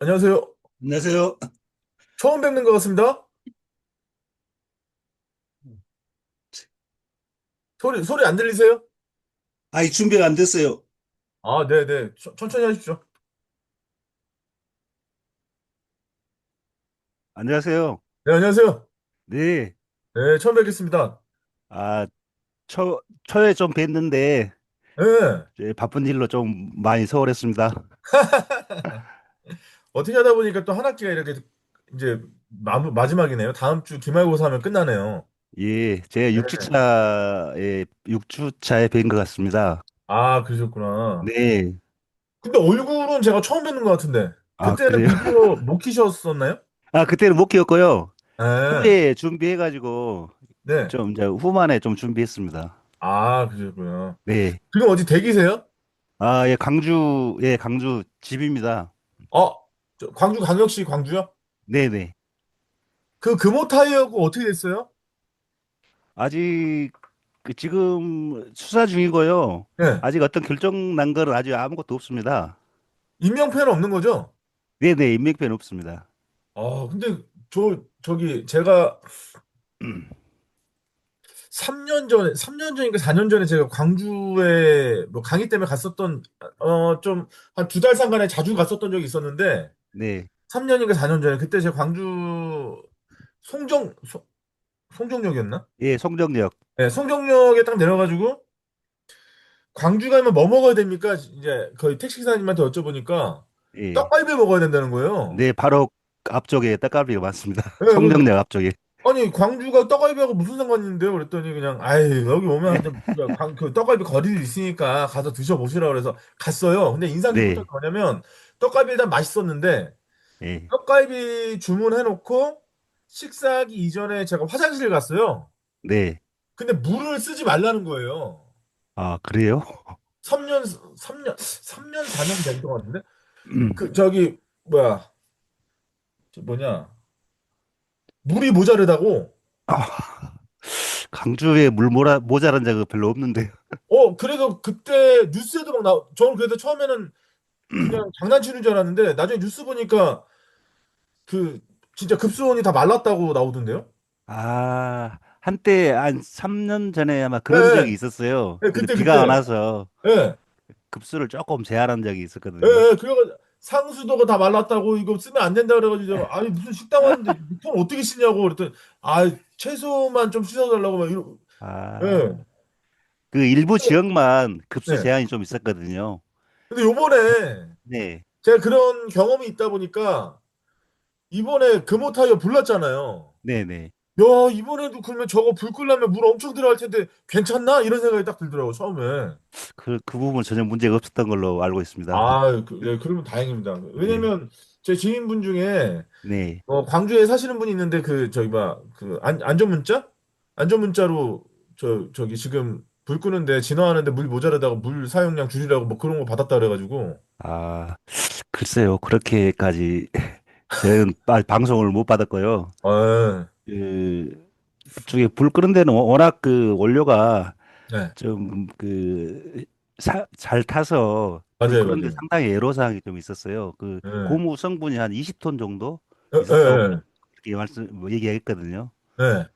안녕하세요. 안녕하세요. 처음 뵙는 것 같습니다. 소리 안 들리세요? 아이, 준비가 안 됐어요. 아, 네네. 천천히 하십시오. 안녕하세요. 네, 안녕하세요. 네. 네, 처음 뵙겠습니다. 아, 초에 좀 뵀는데, 네. 이제 바쁜 일로 좀 많이 소홀했습니다. 어떻게 하다 보니까 또 한 학기가 이렇게 이제 마지막이네요. 다음 주 기말고사 하면 끝나네요. 예, 제가 네. 육주차에 뵌 것 같습니다. 아, 그러셨구나. 네. 근데 얼굴은 제가 처음 뵙는 것 같은데. 아, 그때는 그래요? 비디오 못 키셨었나요? 아, 그때는 못 키웠고요. 네. 초에 준비해가지고, 네. 좀 이제 후반에 좀 준비했습니다. 아, 그러셨구나. 네. 지금 어디 대기세요? 아, 강주 집입니다. 어, 광주광역시 광주요? 네네. 그 금호 타이어고 어떻게 됐어요? 아직 지금 수사 중이고요. 네. 아직 어떤 결정 난 거는 아직 아무것도 없습니다. 인명피해는 없는 거죠? 네네, 인맥변 없습니다. 근데 저기 제가 3년 전인가 4년 전에 제가 광주에 뭐 강의 때문에 갔었던 좀 한 두 달 상간에 자주 갔었던 적이 있었는데 네, 3년인가 4년 전에 그때 제가 광주 송정 송정역이었나? 예, 송정역, 네, 송정역에 딱 내려가지고 광주 가면 뭐 먹어야 됩니까? 이제 거의 택시기사님한테 여쭤보니까 예, 떡갈비 먹어야 된다는 거예요. 네, 바로 앞쪽에 떡갈비가 많습니다. 네, 그래서 송정역 앞쪽에. 아니 광주가 떡갈비하고 무슨 상관이 있는데요? 그랬더니 그냥 아이 여기 오면 그 떡갈비 거리도 있으니까 가서 드셔보시라 그래서 갔어요. 근데 인상 깊었던 게 네, 뭐냐면 떡갈비 일단 맛있었는데 예, 떡갈비 주문해놓고 식사하기 이전에 제가 화장실 갔어요. 네. 근데 물을 쓰지 말라는 거예요. 아, 그래요? 3년 3년 4년 된 것 같은데 그 저기 뭐야 저 뭐냐 물이 모자르다고. 아, 강주에 모자란 적은 별로 없는데요. 그래서 그때 뉴스에도 저는 그래도 처음에는 그냥 장난치는 줄 알았는데 나중에 뉴스 보니까 그 진짜 급수원이 다 말랐다고 나오던데요? 한때 한 3년 전에 아마 예, 그런 적이 예, 있었어요. 예, 근데 그때, 비가 안 그때. 와서 예, 급수를 조금 제한한 적이 예, 있었거든요. 예, 그래가 상수도가 다 말랐다고 이거 쓰면 안 된다 그래가지고 아니 무슨 식당 왔는데 손 어떻게 씻냐고 그랬더니 채소만 좀 씻어달라고 막 이러. 예, 아, 그 일부 지역만 급수 네. 제한이 좀 있었거든요. 근데 요번에 네, 제가 그런 경험이 있다 보니까 이번에 금호 타이어 불났잖아요. 네, 네. 야, 이번에도 그러면 저거 불 끄려면 물 엄청 들어갈 텐데 괜찮나? 이런 생각이 딱 들더라고, 처음에. 그 부분 전혀 문제가 없었던 걸로 알고 있습니다. 네, 그러면 다행입니다. 네, 왜냐면 제 지인분 중에 네. 광주에 사시는 분이 있는데 저기 안전문자? 안전문자로 저기 지금 불 끄는데 진화하는데 물 모자라다고 물 사용량 줄이라고 뭐 그런 거 받았다 그래가지고. 아, 글쎄요. 그렇게까지 저는 방송을 못 받았고요. 아, 그쪽에 불 끄는 데는 워낙 그 원료가 네. 좀 잘 타서 불 맞아요, 끄는데 맞아요. 상당히 애로사항이 좀 있었어요. 그 네. 고무 성분이 한 20톤 정도 예, 있었다고 예, 그렇게 얘기했거든요. 예. 예.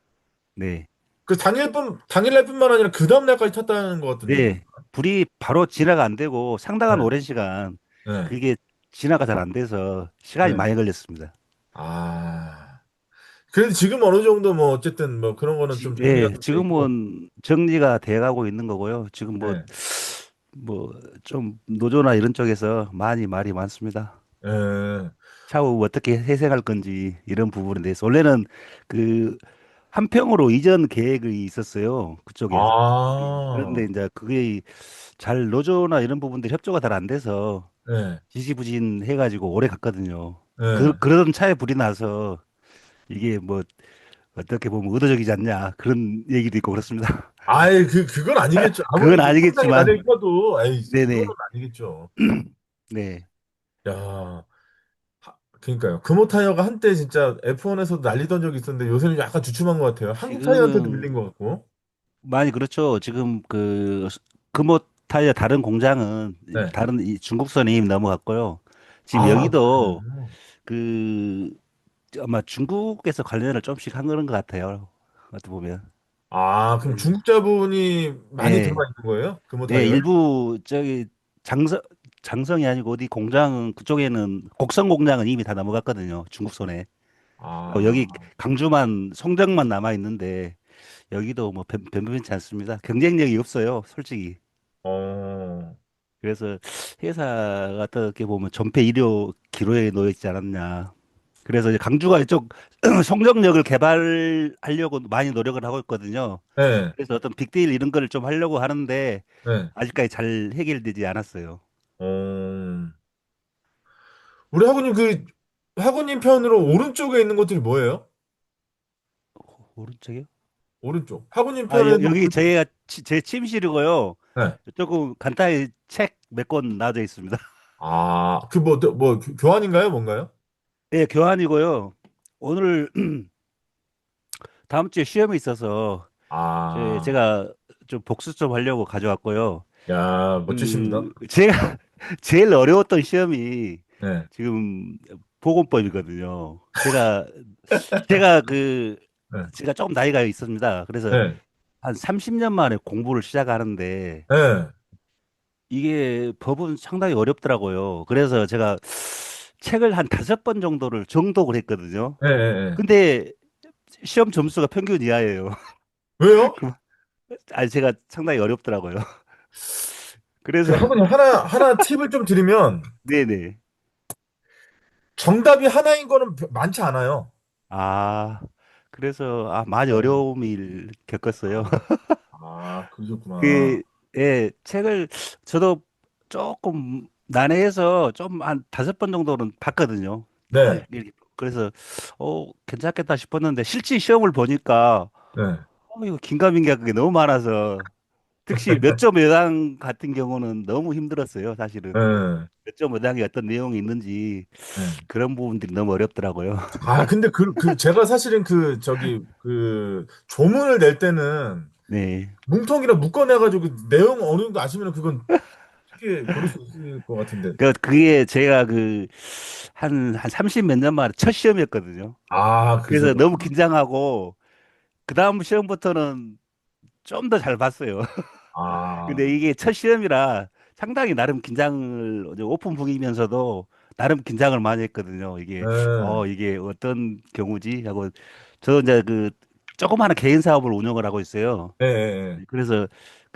네. 그 당일날뿐만 아니라 그 다음날까지 탔다는 것 같던데. 네, 불이 바로 진화가 안 되고 상당한 네, 오랜 시간 네, 그게 진화가 잘 안 돼서 시간이 네. 많이 걸렸습니다. 아. 그래도 지금 어느 정도 뭐 어쨌든 뭐 그런 거는 좀 정리가 예, 좀 돼 있고. 지금은 정리가 돼가고 있는 거고요. 지금 네. 뭐 좀 노조나 이런 쪽에서 많이 말이 많습니다. 예. 차후 어떻게 회생할 건지 이런 부분에 대해서 원래는 그 한평으로 이전 계획이 있었어요. 그쪽에. 그런데 아. 이제 그게 잘 노조나 이런 부분들이 협조가 잘 안 돼서 네. 지지부진해가지고 오래 갔거든요. 네. 그러던 차에 불이 나서 이게 뭐 어떻게 보면 의도적이지 않냐 그런 얘기도 있고 그렇습니다. 그건 아니겠죠. 아무리 그건 뭐 천장이 달려 아니겠지만, 있어도, 그거는 네네, 아니겠죠. 네. 야, 그러니까요. 금호 타이어가 한때 진짜 F1에서도 날리던 적이 있었는데 요새는 약간 주춤한 것 같아요. 한국 타이어한테도 지금은 밀린 것 같고. 많이 그렇죠. 지금 금호 타이어 다른 공장은 네. 다른 이 중국선이 이미 넘어갔고요. 지금 아, 여기도 그래요? 그 아마 중국에서 관련을 좀씩 한 그런 것 같아요. 어떻게 보면. 아, 그럼 중국자분이 많이 들어가 예, 있는 거예요? 금호 예, 타이어에? 일부 저기 장성 장성이 아니고 어디 공장은 그쪽에는 곡성 공장은 이미 다 넘어갔거든요. 중국 손에. 여기 아, 강주만 송정만 남아 있는데 여기도 뭐 변변치 않습니다. 경쟁력이 없어요, 솔직히. 어, 그래서 회사가 어떻게 보면 전폐 이료 기로에 놓여 있지 않았냐. 그래서 이제 강주가 이쪽 송정역을 개발하려고 많이 노력을 하고 있거든요. 네, 그래서 어떤 빅데일 이런 거를 좀 하려고 하는데 네. 아직까지 잘 해결되지 않았어요. 어, 우리 학우님 학우님 편으로 오른쪽에 있는 것들이 뭐예요? 오른쪽이요? 오른쪽. 학우님 아, 편에는 여기 제 침실이고요. 네. 조금 간단히 책 몇 권 놔져 있습니다. 아, 교환인가요? 뭔가요? 예, 교환이고요. 오늘 다음 주에 시험이 있어서 아, 제가 좀 복습 좀 하려고 가져왔고요. 야, 멋지십니다. 제가 제일 어려웠던 시험이 네, 지금 보건법이거든요. 제가 그 네, 제가 조금 나이가 있습니다. 그래서 네, 한 30년 만에 공부를 시작하는데 네, 이게 법은 상당히 어렵더라고요. 그래서 제가 책을 한 5번 정도를 정독을 했거든요. 네, 네. 네. 근데 시험 점수가 평균 이하예요. 왜요? 아니 제가 상당히 어렵더라고요. 그래서 학우님 하나 팁을 좀 드리면 네네. 정답이 하나인 거는 많지 않아요. 아, 그래서 많이 네. 어려움을 겪었어요. 아, 그러셨구나. 그, 예, 책을 저도 조금 난해해서 좀 한 5번 정도는 봤거든요. 네, 그래서 괜찮겠다 싶었는데 실제 시험을 보니까 네, 이거 긴가민가 그게 너무 많아서 특히 몇 점 여당 같은 경우는 너무 힘들었어요, 사실은. 네, 몇 점 여당이 어떤 내용이 있는지 네. 그런 부분들이 너무 어렵더라고요. 아, 근데 제가 사실은 조문을 낼 때는 네. 뭉텅이랑 묶어내가지고 내용 어느 정도 아시면 그건 쉽게 고를 수 있을 것 같은데. 그게 제가 한 30 몇 년 만에 첫 시험이었거든요. 아, 그래서 너무 그러셨구나. 긴장하고, 그 다음 시험부터는 좀 더 잘 봤어요. 아, 근데 이게 첫 시험이라 상당히 나름 긴장을, 이제 오픈북이면서도 나름 긴장을 많이 했거든요. 네, 이게 어떤 경우지? 하고, 저 이제 조그마한 개인 사업을 운영을 하고 있어요. 네, 네, 네. 그래서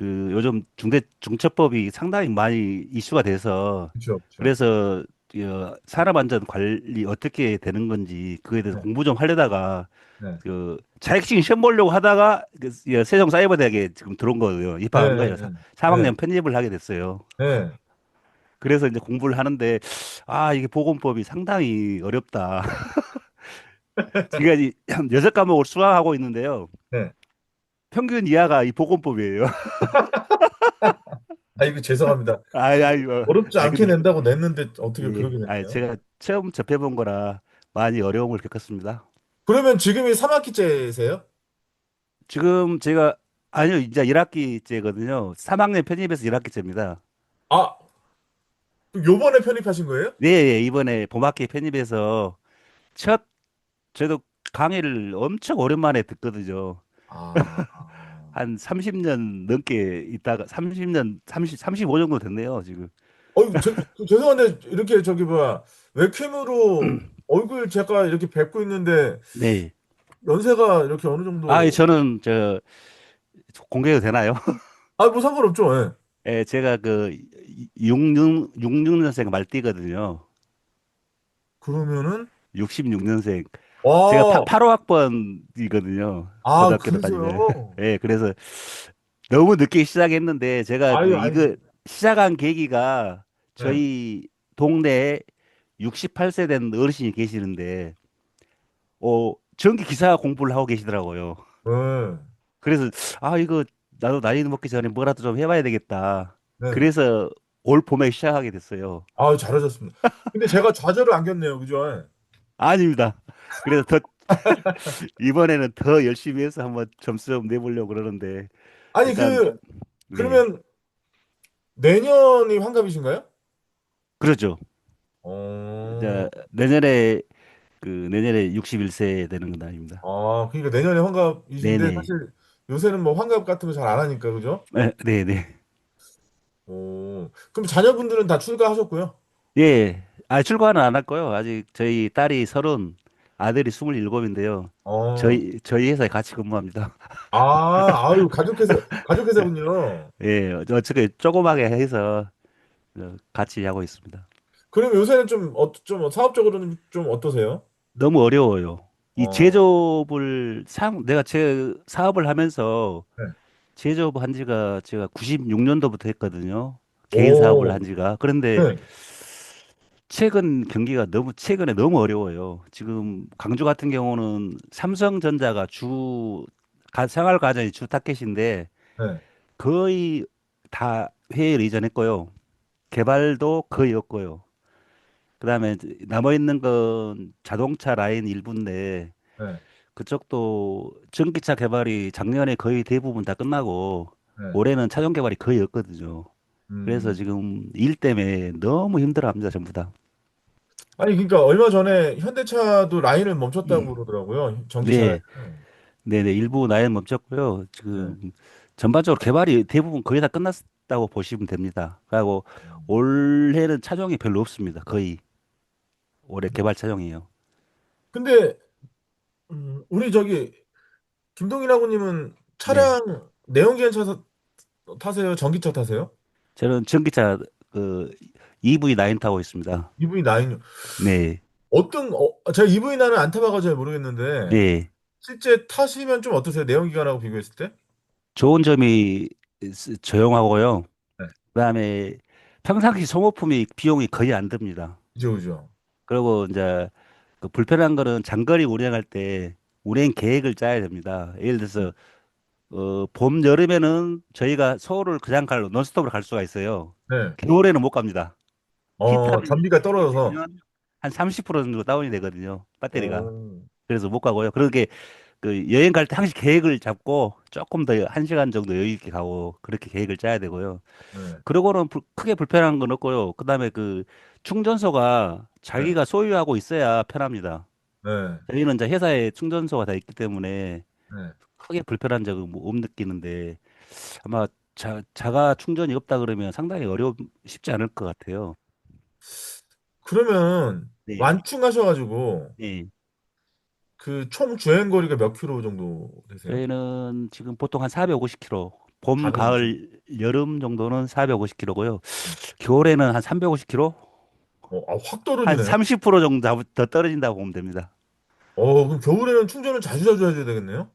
요즘 중대중처법이 상당히 많이 이슈가 돼서 그렇죠, 그렇죠. 그래서 산업안전 관리 어떻게 되는 건지 그거에 대해서 네, 공부 좀 하려다가 네, 자격증 시험 보려고 하다가 세종사이버대학에 지금 들어온 거예요. 입학한 네, 거예요. 네, 네, 3학년 편입을 하게 됐어요. 네. 그래서 이제 공부를 하는데 이게 보건법이 상당히 어렵다. 제가 이 6과목을 수강하고 있는데요. 네. 평균 이하가 이 보건법이에요. 아, 이거 죄송합니다. 이거, 어렵지 않게 근데 낸다고 냈는데 어떻게 예, 그러게 됐네요. 제가 처음 접해본 거라 많이 어려움을 겪었습니다. 그러면 지금이 3학기째세요? 지금 제가, 아니요, 이제 1학기째거든요. 3학년 편입해서 1학기째입니다. 아, 요번에 편입하신 거예요? 네, 예, 이번에 봄학기 편입해서 첫, 저도 강의를 엄청 오랜만에 듣거든요. 아, 한 30년 넘게 있다가, 30년, 35 정도 됐네요, 지금. 죄송한데, 이렇게 웹캠으로 얼굴 제가 이렇게 뵙고 있는데, 네. 연세가 이렇게 어느 정도, 저는, 공개해도 되나요? 뭐 상관없죠, 예. 예, 제가 66년생 말띠거든요. 그러면은, 66년생. 제가 와, 8호학번이거든요. 아, 고등학교 때 다닐 때. 그러세요? 예, 그래서 너무 늦게 시작했는데 제가 아유, 아니, 이거 시작한 계기가 네. 저희 동네에 68세 된 어르신이 계시는데 전기 기사 공부를 하고 계시더라고요. 네, 그래서 이거 나도 나이 먹기 전에 뭐라도 좀 해봐야 되겠다. 네. 그래서 올 봄에 시작하게 됐어요. 아, 잘하셨습니다. 근데 제가 좌절을 안겼네요, 그죠? 예. 아닙니다. 그래서 이번에는 더 열심히 해서 한번 점수 좀 내보려고 그러는데 아니, 일단 네. 그러면 내년이 환갑이신가요? 그러죠. 어, 이제 내년에 61세 되는 날입니다. 아, 그러니까 내년에 환갑이신데 네네. 사실 요새는 뭐 환갑 같은 거 잘 안 하니까, 그죠? 네네. 그럼 자녀분들은 다 출가하셨고요? 예. 출가는 안 할 거요. 아직 저희 딸이 30, 아들이 27인데요. 어, 저희 회사에 같이 근무합니다. 아유, 가족회사군요. 예. 어떻게 조그맣게 해서 같이 하고 있습니다. 그럼 요새는 좀 사업적으로는 좀 어떠세요? 너무 어려워요. 이 어, 내가 제 사업을 하면서 네. 제조업 한 지가 제가 96년도부터 했거든요. 개인 사업을 오, 한 지가. 그런데 네, 최근에 너무 어려워요. 지금 강주 같은 경우는 삼성전자가 생활 가전이 주 타켓인데 네, 거의 다 해외를 이전했고요. 개발도 거의 없고요. 그다음에 남아 있는 건 자동차 라인 일부인데 네, 그쪽도 전기차 개발이 작년에 거의 대부분 다 끝나고 네. 올해는 차종 개발이 거의 없거든요. 그래서 음. 지금 일 때문에 너무 힘들어합니다, 전부 다. 아니, 그러니까 얼마 전에 현대차도 라인을 멈췄다고 그러더라고요. 전기차 라인. 네, 네네, 일부 나연 멈췄고요. 네. 지금 전반적으로 개발이 대부분 거의 다 끝났다고 보시면 됩니다. 그리고 올해는 차종이 별로 없습니다. 거의 올해 개발 차종이에요. 근데 우리 저기 김동인 아버님은 네, 차량 내연기관 타세요? 전기차 타세요? 저는 전기차 그 EV9 타고 있습니다. EV9. 네, 제가 EV9은 안 타봐가지고 잘 모르겠는데 네, 실제 타시면 좀 어떠세요? 내연기관하고 비교했을 때? 좋은 점이 조용하고요. 네. 그다음에 평상시 소모품이 비용이 거의 안 듭니다. 그죠, 그죠. 그리고 이제 그 불편한 거는 장거리 운행할 때 운행 계획을 짜야 됩니다. 예를 들어서 봄 여름에는 저희가 서울을 그냥 논스톱으로 갈 수가 있어요. 네. 겨울에는 못 갑니다. 히터를 전비가 떨어져서. 되면 한 30% 정도 다운이 되거든요. 배터리가. 어, 그래서 못 가고요. 그렇게 그 여행 갈 때 항상 계획을 잡고 조금 더 1시간 정도 여유 있게 가고 그렇게 계획을 짜야 되고요. 네. 그러고는 크게 불편한 건 없고요. 그다음에 그 충전소가 네. 자기가 소유하고 있어야 편합니다. 네. 저희는 이제 회사에 충전소가 다 있기 때문에 네. 크게 불편한 적은 뭐못 느끼는데 아마 자가 충전이 없다 그러면 상당히 쉽지 않을 것 같아요. 그러면 네. 완충하셔가지고 네. 그 총 주행 거리가 몇 킬로 정도 되세요? 저희는 지금 보통 한 450km, 봄, 450. 가을, 여름 정도는 450km고요. 겨울에는 한 350km? 확 한 떨어지네. 30% 정도 더 떨어진다고 보면 됩니다. 그럼 겨울에는 충전을 자주 해야 되겠네요?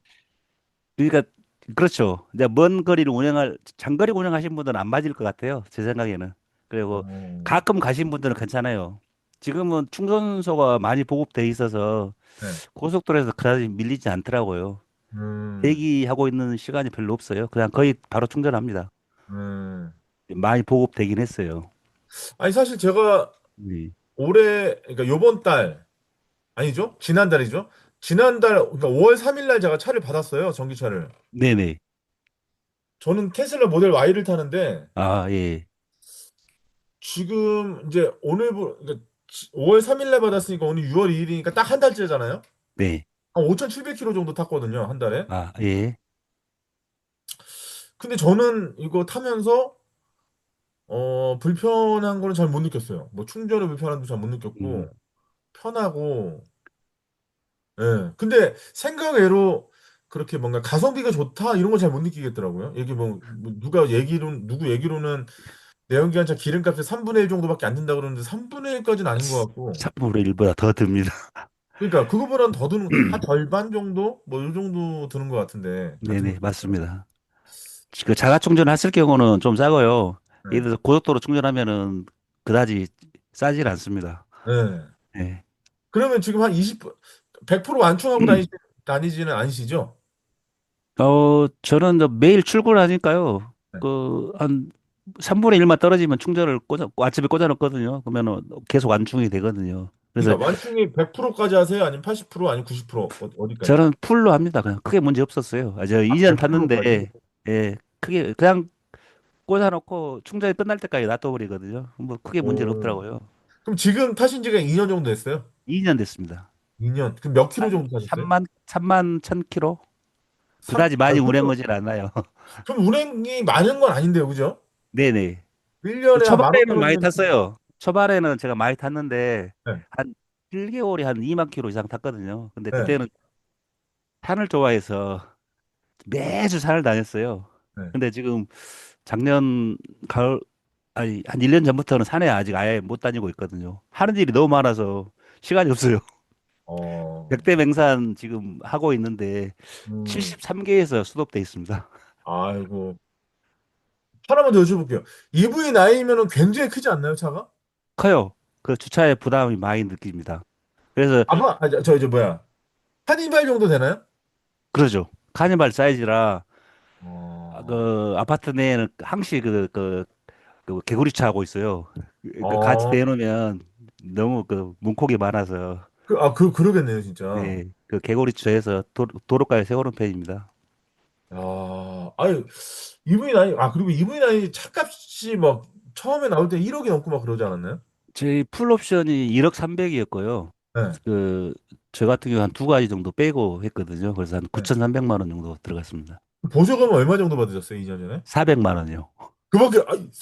그러니까 그렇죠. 이제 장거리 운행하신 분들은 안 맞을 것 같아요. 제 생각에는. 그리고 어, 가끔 가신 분들은 괜찮아요. 지금은 충전소가 많이 보급돼 있어서 네. 고속도로에서 그다지 밀리지 않더라고요. 음, 대기하고 있는 시간이 별로 없어요. 그냥 거의 바로 충전합니다. 음. 많이 보급되긴 했어요. 아니, 사실 제가 네. 그러니까 요번 달, 아니죠? 지난달이죠? 그러니까 5월 3일 날 제가 차를 받았어요. 전기차를. 네네. 저는 테슬라 모델 Y를 타는데, 아, 예. 지금 이제 그러니까 5월 3일 날 받았으니까 오늘 6월 2일이니까 딱 한 달째잖아요? 네. 한 5,700km 정도 탔거든요, 한 달에. 아, 예. 근데 저는 이거 타면서 불편한 거는 잘 못 느꼈어요. 뭐 충전이 불편한도 잘 못 느꼈고 음, 편하고. 예. 근데 생각외로 그렇게 뭔가 가성비가 좋다 이런 거 잘 못 느끼겠더라고요. 이게 누구 얘기로는 내연기관차 기름값이 3분의 1 정도밖에 안 든다 그러는데 3분의 1까지는 아닌 것 같고. 3분의 1보다 더 듭니다. 그러니까 그거보다는 더 드는 한 절반 정도? 뭐 이 정도 드는 것 같은데 같은 거 네네, 보니까. 맞습니다. 그 자가 충전했을 경우는 좀 싸고요. 예를 네. 들어서 고속도로 충전하면은 그다지 싸질 않습니다. 네. 네. 그러면 지금 한 100% 완충하고 다니지는 않으시죠? 저는 이제 매일 출근하니까요. 네. 한 3분의 1만 떨어지면 아침에 꽂아놓거든요. 그러면은 계속 안충이 되거든요. 그래서 그러니까 완충이 100%까지 하세요? 아니면 80% 아니면 90% 어디까지? 저는 풀로 합니다. 그냥 크게 문제 없었어요. 저 아, 2년 100%까지? 탔는데, 예, 크게 그냥 꽂아놓고 충전이 끝날 때까지 놔둬버리거든요. 뭐 크게 문제는 오. 없더라고요. 그럼 지금 타신 지가 2년 정도 됐어요? 2년 됐습니다. 2년. 그럼 몇 킬로 한 정도 타셨어요? 3만 1,000km? 그다지 아, 많이 운행 그래도, 거진 않아요. 그럼 운행이 많은 건 아닌데요, 그죠? 네네. 1년에 한 초반에는 많이 15,000km. 탔어요. 초반에는 제가 많이 탔는데 네, 한 1개월에 한 2만 킬로 이상 탔거든요. 근데 네, 그때는 산을 좋아해서 매주 산을 다녔어요. 네. 근데 지금 작년 가을 아니 한 1년 전부터는 산에 아직 아예 못 다니고 있거든요. 하는 일이 너무 많아서 시간이 없어요. 어, 백대맹산 지금 하고 있는데 음, 73개에서 수독돼 있습니다. 아이고. 하나만 더 여쭤볼게요. EV9이면은 굉장히 크지 않나요, 차가? 커요. 그 주차에 부담이 많이 느낍니다. 그래서 저 뭐야. 한이발 정도 되나요? 그러죠. 카니발 사이즈라 어, 그 아파트 내에는 항시 그 개구리차 하고 있어요. 그 같이 어, 대놓으면 너무 그 문콕이 많아서 그러겠네요, 진짜. 네, 그 개구리차에서 도로가에 세우는 편입니다. 아유, EV9, 그리고 EV9 차값이 막 처음에 나올 때 1억이 넘고 막 그러지 않았나요? 저희 풀 옵션이 1억 3백이었고요. 네, 그 저 같은 경우 한 두 가지 정도 빼고 했거든요. 그래서 한 네. 9,300만 원 정도 들어갔습니다. 보조금은 얼마 정도 받으셨어요, 2년 전에? 400만 원이요. 그밖에,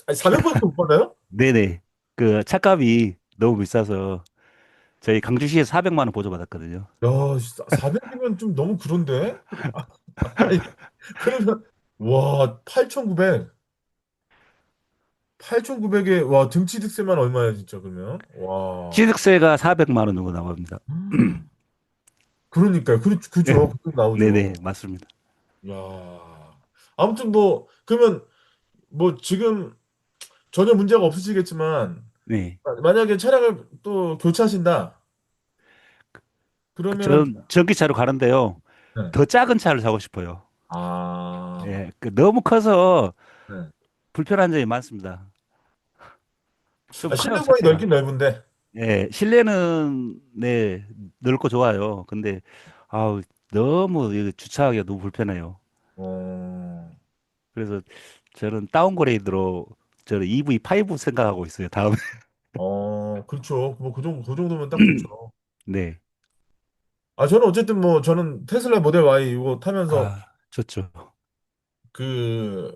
400밖에 못 받아요? 네네. 그 차값이 너무 비싸서 저희 강주시에 400만 원 보조받았거든요. 야, 400이면 좀 너무 그런데? 아니, 그러면, 와, 8,900. 8,900에, 와, 등치득세만 얼마야, 진짜, 그러면? 와. 취득세가 400만 원 정도 나옵니다. 그러니까요. 네. 그죠. 그쪽 네네, 나오죠. 맞습니다. 야. 아무튼 뭐, 그러면, 뭐, 지금 전혀 문제가 없으시겠지만, 네. 만약에 차량을 또 교체하신다. 그러면은, 전 전기차로 가는데요. 네. 더 작은 차를 사고 싶어요. 아, 예, 그 너무 커서 네. 불편한 점이 많습니다. 좀 커요, 실내공간이 차체가. 넓긴 넓은데, 예, 실내는 네, 넓고 좋아요. 근데 아우 너무 이거 주차하기가 너무 불편해요. 어, 그래서 저는 다운그레이드로 저는 EV5 생각하고 있어요. 다음에. 그렇죠. 뭐, 그 정도면 딱 좋죠. 네. 저는 어쨌든 뭐, 저는 테슬라 모델 Y 이거 타면서, 아, 좋죠. 그,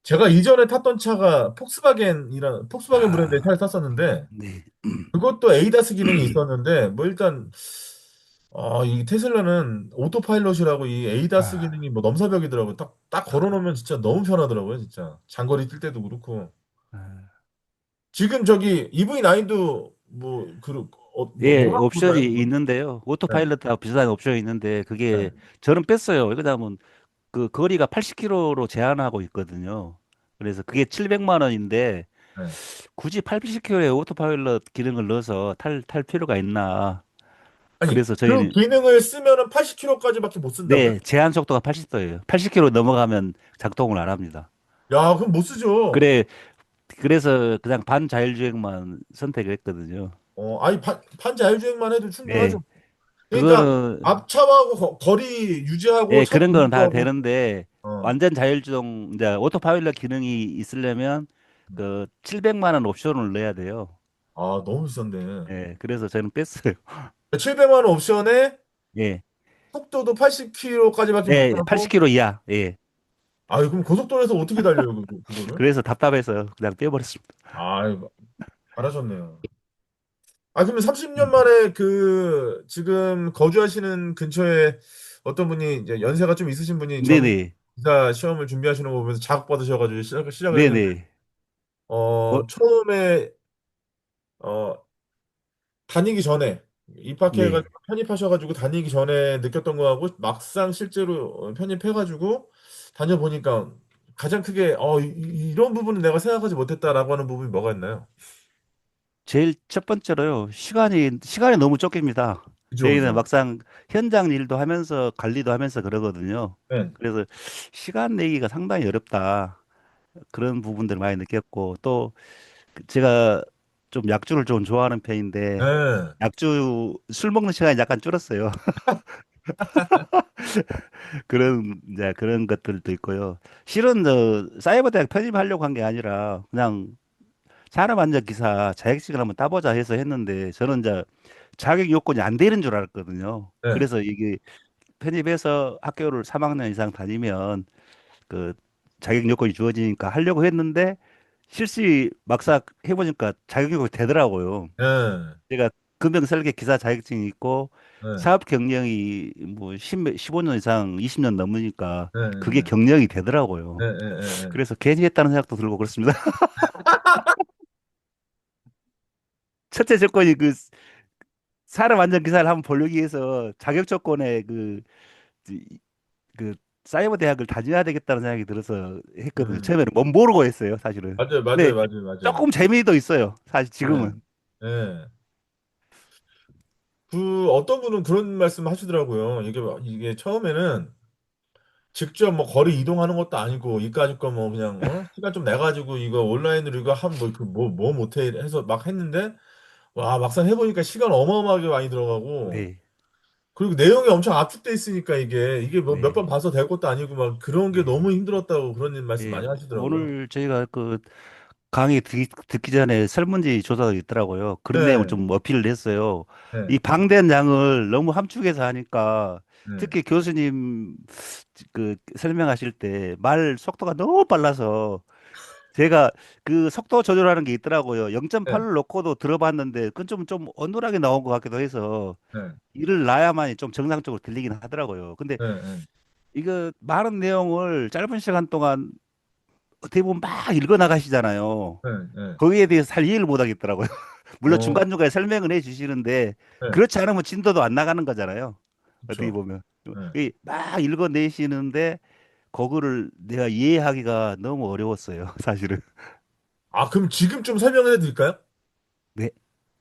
제가 이전에 탔던 차가 폭스바겐 브랜드의 아, 차를 탔었는데, 네. 그것도 에이다스 기능이 있었는데, 뭐 일단, 이 테슬라는 오토파일럿이라고 이 에이다스 아, 기능이 뭐 넘사벽이더라고요. 딱 걸어놓으면 진짜 너무 편하더라고요, 진짜. 장거리 뛸 때도 그렇고. 아. 지금 저기 EV9도 예, 뭐가 옵션이 그건가요, 그건? 있는데요. 네, 오토파일럿하고 비슷한 옵션이 있는데 그게 네, 저는 뺐어요. 왜냐하면 그 거리가 80km로 제한하고 있거든요. 그래서 그게 700만 원인데 네. 굳이 80km에 오토파일럿 기능을 넣어서 탈 필요가 있나. 아니, 그래서 그 저희는 기능을 쓰면은 80km까지밖에 못 쓴다고요? 네, 제한 속도가 80도예요. 80km 넘어가면 작동을 안 합니다. 그럼 못 쓰죠. 그래, 그래서 그냥 반자율주행만 선택을 했거든요. 반자율주행만 해도 네, 충분하죠. 그러니까 그거는 앞차하고 거리 유지하고 예, 차도 그런 거는 다 유지하고 되는데 어. 완전 자율주행 이제 오토파일럿 기능이 있으려면 그 700만 원 옵션을 넣어야 돼요. 너무 비싼데. 예, 그래서 저는 뺐어요. 700만 원 옵션에 예, 속도도 80km까지밖에 못 예, 가고 80km 이하. 예, 그럼 고속도로에서 어떻게 달려요, 그거를? 그래서 답답해서 그냥 빼버렸습니다. 이거 잘하셨네요. 그러면 30년 만에 지금 거주하시는 근처에 어떤 분이 이제 연세가 좀 있으신 분이 네네, 기사 시험을 준비하시는 거 보면서 자극받으셔가지고 시작을 했는데, 네네. 뭐, 처음에, 어, 다니기 전에, 네. 입학해가지고 편입하셔가지고 다니기 전에 느꼈던 거하고 막상 실제로 편입해가지고 다녀보니까 가장 크게, 이런 부분은 내가 생각하지 못했다라고 하는 부분이 뭐가 있나요? 제일 첫 번째로요. 시간이 너무 쫓깁니다. 그죠, 저희는 그죠. 막상 현장 일도 하면서 관리도 하면서 그러거든요. 네, 그래서 시간 내기가 상당히 어렵다. 그런 부분들을 많이 느꼈고 또 제가 좀 약주를 좀 좋아하는 편인데 네. 약주 술 먹는 시간이 약간 줄었어요. 그런 이제 그런 것들도 있고요. 실은 저 사이버대학 편입하려고 한 게 아니라 그냥 산업안전기사 자격증을 한번 따보자 해서 했는데 저는 이제 자격 요건이 안 되는 줄 알았거든요. 네. 그래서 이게 편입해서 학교를 3학년 이상 다니면 그 자격 요건이 주어지니까 하려고 했는데 실시 막상 해보니까 자격 요건이 되더라고요. 네. 제가 금형 설계 기사 자격증이 있고 네. 사업 경력이 뭐 15년 이상 20년 넘으니까 네. 그게 네. 경력이 되더라고요. 네. 네. 네. 네. 그래서 괜히 했다는 생각도 들고 그렇습니다. 첫째 조건이 그 사람 안전 기사를 한번 보려기 위해서 자격 조건에 그 사이버 대학을 다녀야 되겠다는 생각이 들어서 했거든요. 음. 처음에는 못 모르고 했어요, 사실은. 맞아요, 근데 맞아요, 맞아요, 맞아요. 조금 재미도 있어요, 사실 네. 지금은. 네. 그 어떤 분은 그런 말씀 하시더라고요. 이게 처음에는 직접 뭐 거리 이동하는 것도 아니고 이까짓 거 뭐 그냥 시간 좀 내가지고 이거 온라인으로 이거 한 뭐 못해 해서 막 했는데 와 막상 해보니까 시간 어마어마하게 많이 들어가고 네, 그리고 내용이 엄청 압축돼 있으니까 이게 뭐 몇 네, 번 봐서 될 것도 아니고 막 그런 게 네. 너무 힘들었다고 그런 말씀 예, 많이 하시더라고요. 오늘 저희가 그 강의 듣기 전에 설문지 조사가 있더라고요. 그런 내용을 네, 좀 어필을 했어요. 네, 이 방대한 양을 너무 함축해서 하니까 네, 특히 교수님 그 설명하실 때 말 속도가 너무 빨라서 제가 그 속도 조절하는 게 있더라고요. 네, 0.8을 놓고도 들어봤는데 그건 좀 어눌하게 나온 것 같기도 해서 네, 이를 놔야만이 좀 정상적으로 들리긴 하더라고요. 근데 네, 네, 이거 많은 내용을 짧은 시간 동안 대부분 막 읽어 나가시잖아요. 네, 네. 거기에 대해서 잘 이해를 못 하겠더라고요. 물론 어, 중간중간에 설명을 해 주시는데 네, 그렇지 않으면 진도도 안 나가는 거잖아요. 어떻게 그렇죠. 보면. 네. 막 읽어내시는데 그거를 내가 이해하기가 너무 어려웠어요. 사실은. 아, 그럼 지금 좀 설명해 드릴까요? 네.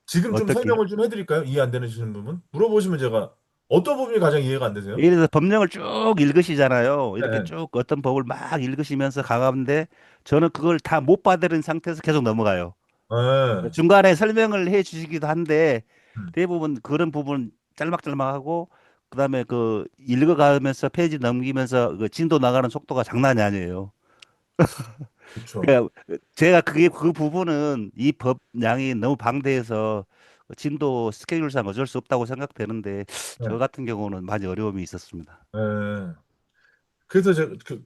지금 좀 어떻게? 설명을 좀 해드릴까요? 이해 안 되시는 부분? 물어보시면 제가 어떤 부분이 가장 이해가 안 되세요? 예를 들어서 법령을 쭉 읽으시잖아요. 네, 이렇게 네. 쭉 어떤 법을 막 읽으시면서 가는데 저는 그걸 다 못 받아들인 상태에서 계속 넘어가요. 네. 중간에 설명을 해 주시기도 한데 음, 대부분 그런 부분 짤막짤막하고 그다음에 그 읽어가면서 페이지 넘기면서 그 진도 나가는 속도가 장난이 아니에요. 그렇죠. 그러니까 제가 그게 그 부분은 이 법량이 너무 방대해서 진도 스케줄상 어쩔 수 없다고 생각되는데 네. 저 같은 경우는 많이 어려움이 있었습니다. 네. 그래서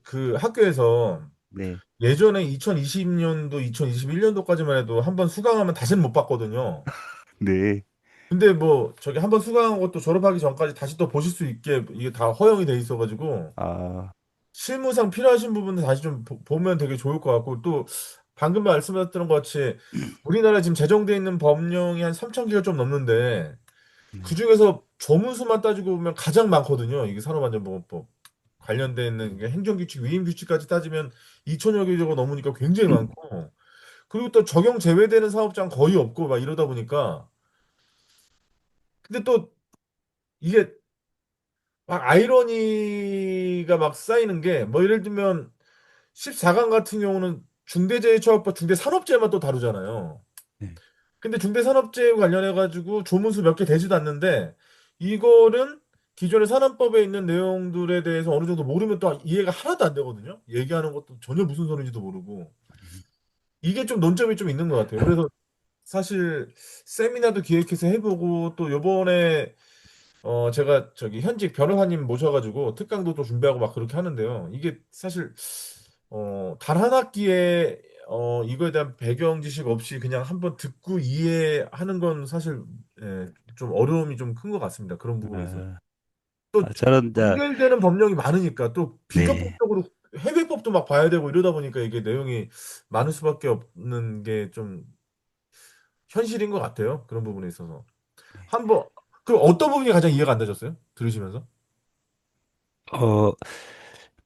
그 학교에서 네, 예전에 2020년도, 2021년도까지만 해도 한 번 수강하면 다시는 못 봤거든요. 네, 근데 뭐 저기 한 번 수강한 것도 졸업하기 전까지 다시 또 보실 수 있게 이게 다 허용이 돼 있어가지고 아, 실무상 필요하신 부분은 다시 좀 보면 되게 좋을 것 같고 또 방금 말씀하셨던 것 같이 우리나라 지금 제정돼 있는 법령이 한 3천 개가 좀 넘는데 네, 그중에서 조문수만 따지고 보면 가장 많거든요. 이게 산업안전보건법 관련돼 있는 게 행정규칙, 위임규칙까지 따지면 2천여 개가 넘으니까 굉장히 많고 그리고 또 적용 제외되는 사업장 거의 없고 막 이러다 보니까 근데 또 이게 막 아이러니가 막 쌓이는 게 뭐 예를 들면 14강 같은 경우는 중대재해처벌법, 중대산업재해만 또 다루잖아요. 네, 근데 중대산업재해 관련해가지고 조문수 몇 개 되지도 않는데 이거는 기존의 산업법에 있는 내용들에 대해서 어느 정도 모르면 또 이해가 하나도 안 되거든요. 얘기하는 것도 전혀 무슨 소리인지도 모르고 이게 좀 논점이 좀 있는 것 같아요. 그래서 사실 세미나도 기획해서 해보고 또 요번에 제가 저기 현직 변호사님 모셔가지고 특강도 또 준비하고 막 그렇게 하는데요. 이게 사실 단 한 학기에 이거에 대한 배경 지식 없이 그냥 한번 듣고 이해하는 건 사실 좀 어려움이 좀 큰 것 같습니다. 그런 부분에 있어서. 아, 또 저는 이제 연결되는 법령이 많으니까 또 네, 비교법적으로 해외법도 막 봐야 되고 이러다 보니까 이게 내용이 많을 수밖에 없는 게 좀 현실인 것 같아요. 그런 부분에 있어서. 한번 그 어떤 부분이 가장 이해가 안 되셨어요? 들으시면서? 어,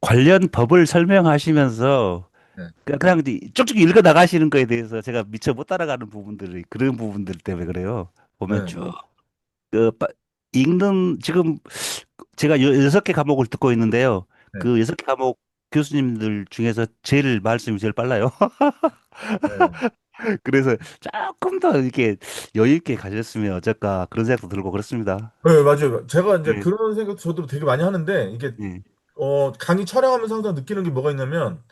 관련 법을 설명하시면서 네. 그냥 이제 쭉쭉 읽어 나가시는 거에 대해서 제가 미처 못 따라가는 부분들이 그런 부분들 때문에 그래요. 보면 네. 쭉 그, 읽는 지금 제가 6개 과목을 듣고 있는데요. 네. 그 6개 과목 교수님들 중에서 제일 말씀이 제일 빨라요. 네. 그래서 조금 더 이렇게 여유 있게 가셨으면 어쩔까 그런 생각도 들고 그렇습니다. 네, 맞아요. 제가 이제 네, 그런 생각 저도 되게 많이 하는데, 이게, 네, 강의 촬영하면서 항상 느끼는 게 뭐가 있냐면,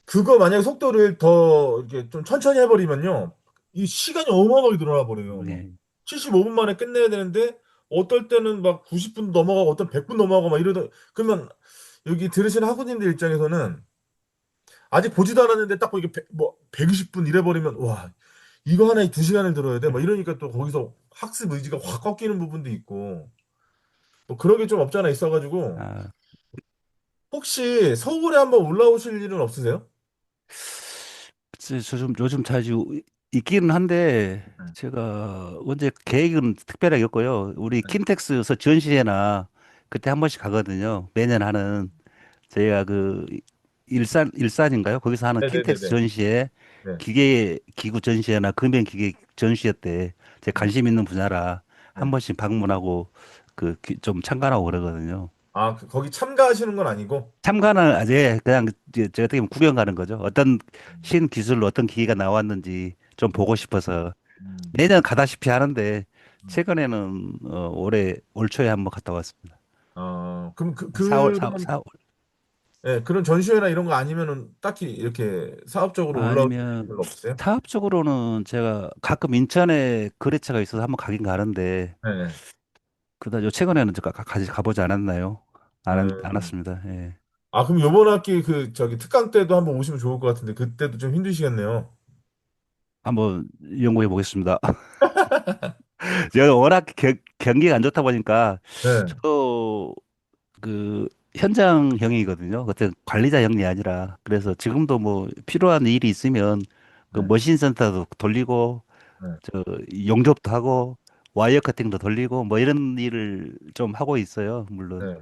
그거 만약에 속도를 더 이렇게 좀 천천히 해버리면요. 이 시간이 어마어마하게 늘어나 버려요. 막 네. 75분 만에 끝내야 되는데 어떨 때는 막 90분 넘어가고 어떤 100분 넘어가고 막 이러다 그러면 여기 들으시는 학우님들 입장에서는 아직 보지도 않았는데 딱 이게 뭐 120분 이래 버리면 와, 이거 하나에 2시간을 들어야 돼. 막 이러니까 또 거기서 학습 의지가 확 꺾이는 부분도 있고 뭐 그런 게 좀 없잖아 있어가지고 아, 혹시 서울에 한번 올라오실 일은 없으세요? 좀 요즘 자주 있기는 한데 네. 제가 언제 계획은 특별하게 없고요. 우리 네. 킨텍스에서 전시회나 그때 한 번씩 가거든요. 매년 하는 저희가 그 일산인가요? 거기서 하는 킨텍스 네네네네. 전시회, 네. 기계 기구 전시회나 금연 기계 전시회 때 제 네. 관심 있는 분야라 한 네. 번씩 방문하고 좀 참관하고 그러거든요. 아, 거기 참가하시는 건 아니고? 참가는 아직 그냥 제가 어떻게 보면 구경 가는 거죠. 어떤 신기술로 어떤 기계가 나왔는지 좀 음, 보고 싶어서 음, 매년 가다시피 하는데 음. 최근에는 올해 올 초에 한번 갔다 왔습니다. 그럼 4월, 그런, 4월. 예, 그런 전시회나 이런 거 아니면은 딱히 이렇게 사업적으로 올라올 일 아니면 별로 없으세요? 사업적으로는 제가 가끔 인천에 거래처가 있어서 한번 가긴 가는데 네. 그다 요 최근에는 제가 가보지 않았나요? 안 음. 왔습니다. 예. 그럼 요번 학기 저기 특강 때도 한번 오시면 좋을 것 같은데, 그때도 좀 힘드시겠네요. 한번 연구해 보겠습니다. 제가 워낙 경기가 안 좋다 보니까 네. 저도 그 현장형이거든요. 그때 관리자형이 아니라 그래서 지금도 뭐 필요한 일이 있으면 그 네. 머신 센터도 돌리고 네. 저 용접도 하고 와이어 커팅도 돌리고 뭐 이런 일을 좀 하고 있어요. 물론 네.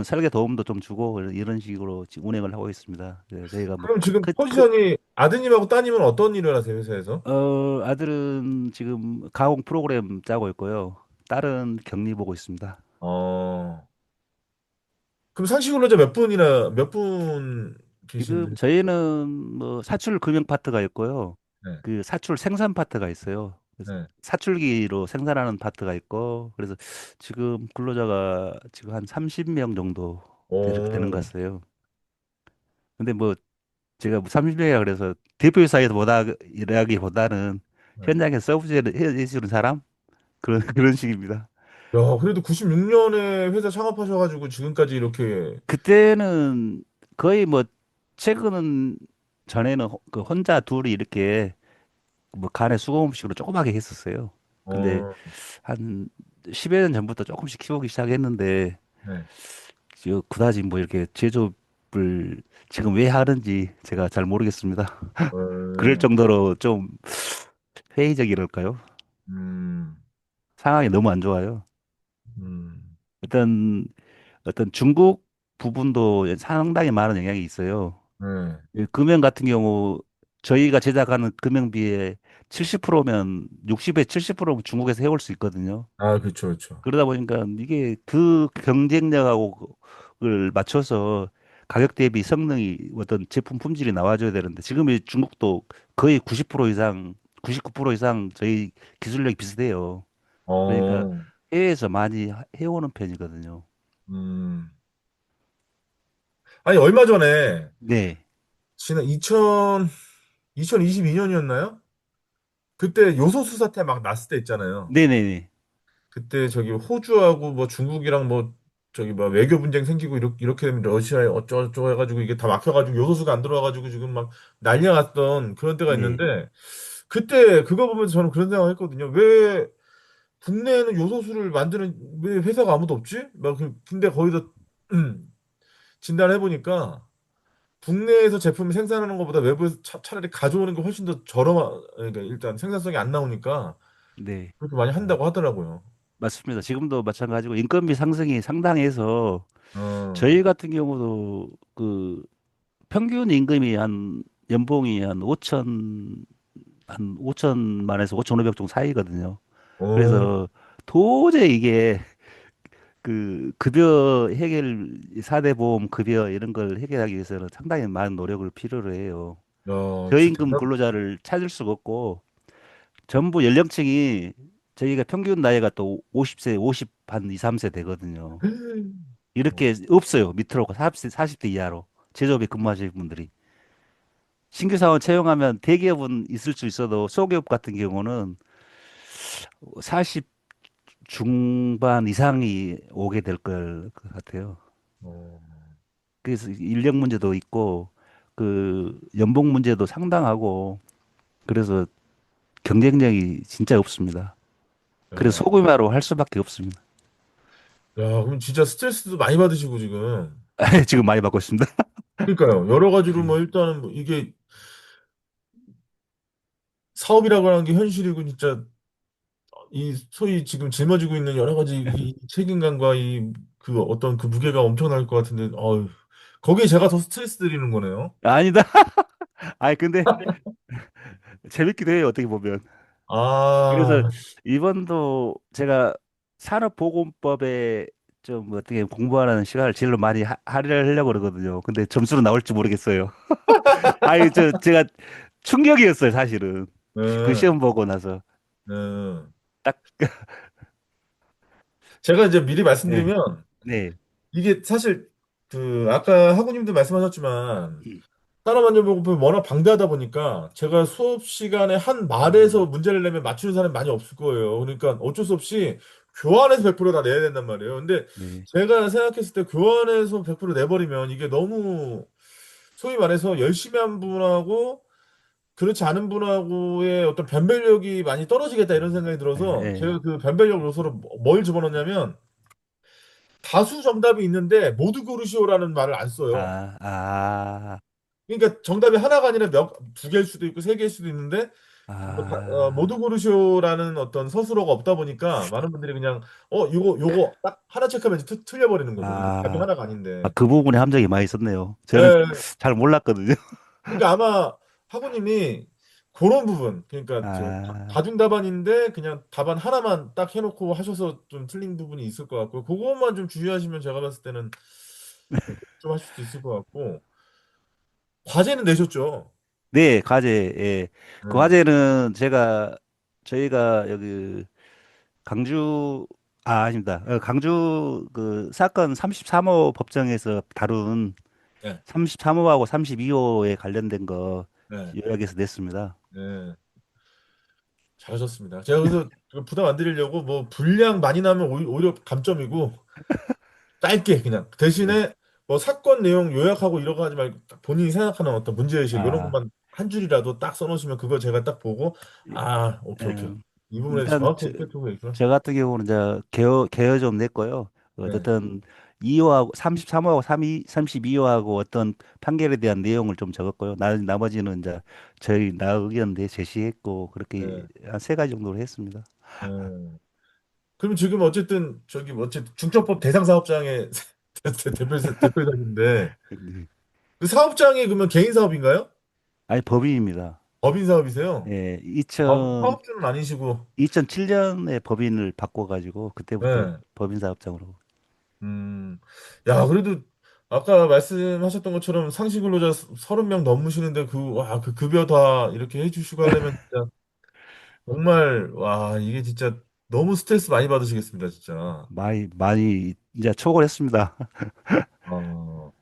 설계 도움도 좀 주고 이런 식으로 지금 운행을 하고 있습니다. 네, 저희가 뭐 그럼 지금 그, 그, 포지션이 아드님하고 따님은 어떤 일을 하세요, 회사에서? 아들은 지금 가공 프로그램 짜고 있고요. 딸은 격리 보고 있습니다. 어, 그럼 상시 근로자 몇 분 지금 계신데? 저희는 뭐 사출 금융 파트가 있고요. 네. 그 사출 생산 파트가 있어요. 그래서 네. 사출기로 생산하는 파트가 있고, 그래서 지금 근로자가 지금 한 30명 정도 되는 것 오. 같아요. 근데 뭐 제가 뭐 30명이라 그래서 대표이사에서 보다 일하기보다는 네. 현장에서 서비스를 해주는 사람 그런 그런 식입니다. 야, 그래도 96년에 회사 창업하셔가지고 지금까지 이렇게, 그때는 거의 뭐 최근은 전에는 그 혼자 둘이 이렇게 뭐 간에 수고 음식으로 조그맣게 했었어요. 근데 어, 한 10여 년 전부터 조금씩 키우기 시작했는데 네. 그다지 뭐 이렇게 제조업을 지금 왜 하는지 제가 잘 모르겠습니다. 그럴 어, 정도로 좀 회의적이랄까요? 음, 상황이 너무 안 좋아요. 음, 어떤 중국 부분도 상당히 많은 영향이 있어요. 네. 이 금형 같은 경우 저희가 제작하는 금형비의 70%면 60에 70%는 중국에서 해올 수 있거든요. 그렇죠, 그렇죠. 그러다 보니까 이게 그 경쟁력하고 를 맞춰서 가격 대비 성능이 어떤 제품 품질이 나와줘야 되는데 지금 이 중국도 거의 90% 이상, 99% 이상 저희 기술력이 비슷해요. 그러니까 어, 해외에서 많이 해오는 편이거든요. 음. 아니, 얼마 전에, 네. 지난 2022년이었나요? 그때 요소수 사태 막 났을 때 있잖아요. 네네네. 그때 저기 호주하고 뭐 중국이랑 뭐 저기 뭐 외교 분쟁 생기고 이렇게 되면 러시아에 어쩌고저쩌고 해가지고 이게 다 막혀가지고 요소수가 안 들어와가지고 지금 막 난리가 났던 그런 때가 네. 있는데 그때 그거 보면서 저는 그런 생각을 했거든요. 왜 국내에는 요소수를 만드는 왜 회사가 아무도 없지? 근데 거기서 진단을 해보니까 국내에서 제품을 생산하는 것보다 외부에서 차라리 가져오는 게 훨씬 더 그러니까 일단 생산성이 안 나오니까 네. 그렇게 많이 아, 한다고 하더라고요. 맞습니다. 지금도 마찬가지고 인건비 상승이 상당해서 어, 저희 같은 경우도 그 평균 임금이 한 연봉이 한 5천만에서 5,500 정도 사이거든요. 어, 그래서 도저히 이게 그 급여 해결 4대 보험 급여 이런 걸 해결하기 위해서는 상당히 많은 노력을 필요로 해요. 야, 진짜 저임금 근로자를 찾을 수가 없고 전부 연령층이 저희가 평균 나이가 또 50세, 50 한 2, 3세 되거든요. 어, 이렇게 없어요. 밑으로 40대 이하로 제조업에 근무하시는 분들이. 신규 사원 채용하면 대기업은 있을 수 있어도 소기업 같은 경우는 40 중반 이상이 오게 될 것 같아요. 어, 그래서 인력 문제도 있고 그 연봉 문제도 상당하고 그래서 경쟁력이 진짜 없습니다. 그래서 야, 소규모로 할 수밖에 없습니다. 야, 그럼 진짜 스트레스도 많이 받으시고 지금. 지금 많이 받고 있습니다. 그러니까요. 여러 가지로 뭐 일단은 뭐 이게 사업이라고 하는 게 현실이고 진짜 이 소위 지금 짊어지고 있는 여러 가지 이 책임감과 이 그 어떤 그 무게가 엄청날 것 같은데, 거기에 제가 더 스트레스 드리는 거네요. 아니다. 아니 근데 재밌기도 해요 어떻게 보면. 그래서 아, 이번도 제가 산업보건법에 좀 어떻게 공부하는 시간을 제일 많이 할애하려고 그러거든요. 근데 점수로 나올지 모르겠어요. 아니 제가 충격이었어요 사실은. 그 네, 시험 보고 나서 네. 딱 제가 이제 미리 네, 말씀드리면 네, 이게 사실 그 아까 하구님도 말씀하셨지만 산업안전보건법이 워낙 방대하다 보니까 제가 수업 시간에 한 말에서 음, 문제를 내면 맞추는 사람이 많이 없을 거예요. 그러니까 어쩔 수 없이 교환해서 100%다 내야 된단 말이에요. 근데 네, 제가 생각했을 때 교환해서 100% 내버리면 이게 너무 소위 말해서 열심히 한 분하고 그렇지 않은 분하고의 어떤 변별력이 많이 떨어지겠다 이런 생각이 예, 들어서 예. 제가 그 변별력 요소로 뭘 집어넣냐면 다수 정답이 있는데 모두 고르시오라는 말을 안 써요. 아, 아, 그러니까 정답이 하나가 아니라 두 개일 수도 있고 세 개일 수도 있는데 모두 아, 고르쇼라는 어떤 서술어가 없다 보니까 많은 분들이 그냥 요거 딱 하나 체크하면 이제 틀려버리는 거죠. 이게 답이 아, 하나가 아닌데. 그 부분에 함정이 많이 있었네요. 저는 예. 잘 몰랐거든요. 그러니까 아마 학우님이 그런 부분, 그러니까 저 아, 다중답안인데 그냥 답안 하나만 딱 해놓고 하셔서 좀 틀린 부분이 있을 것 같고 그것만 좀 주의하시면 제가 봤을 때는 좀 하실 수 있을 것 같고 과제는 내셨죠? 네, 과제, 예. 그 네. 과제는 저희가 여기 강주, 아닙니다. 강주 그 사건 33호 법정에서 다룬 네. 33호하고 32호에 관련된 거 네. 요약해서 냈습니다. 네. 잘하셨습니다. 제가 그래서 그 부담 안 드리려고 뭐 분량 많이 나면 오히려 감점이고 짧게 그냥 네. 대신에 뭐 사건 내용 요약하고 이런 거 하지 말고 딱 본인이 생각하는 어떤 문제의식 이런 아, 것만 한 줄이라도 딱 써놓으시면 그거 제가 딱 보고 오케이 오케이 예. 이 부분에 일단 정확하게 꿰뚫고 있구나. 저 같은 경우는 이제 개요 좀 냈고요. 네. 어떤 2호하고 33호하고 32호하고 어떤 판결에 대한 내용을 좀 적었고요. 나머지는 이제 저희 나 의견 내 제시했고 그렇게 네. 한 세 가지 정도로 했습니다. 네. 그럼 지금 어쨌든 저기 뭐 어쨌든 중점법 대상 사업장의 대표이사인데 네. 그 사업장이 그러면 개인 사업인가요? 아니 법인입니다. 법인 사업이세요? 예, 사업주는 아니시고. 2007년에 법인을 바꿔가지고 그때부터 네. 법인 사업장으로. 야, 그래도 아까 말씀하셨던 것처럼 상시 근로자 30명 넘으시는데 그 급여 다 이렇게 해주시고 하려면 진짜 정말, 와, 이게 진짜 너무 스트레스 많이 받으시겠습니다, 진짜. 많이 이제 초월했습니다. 어,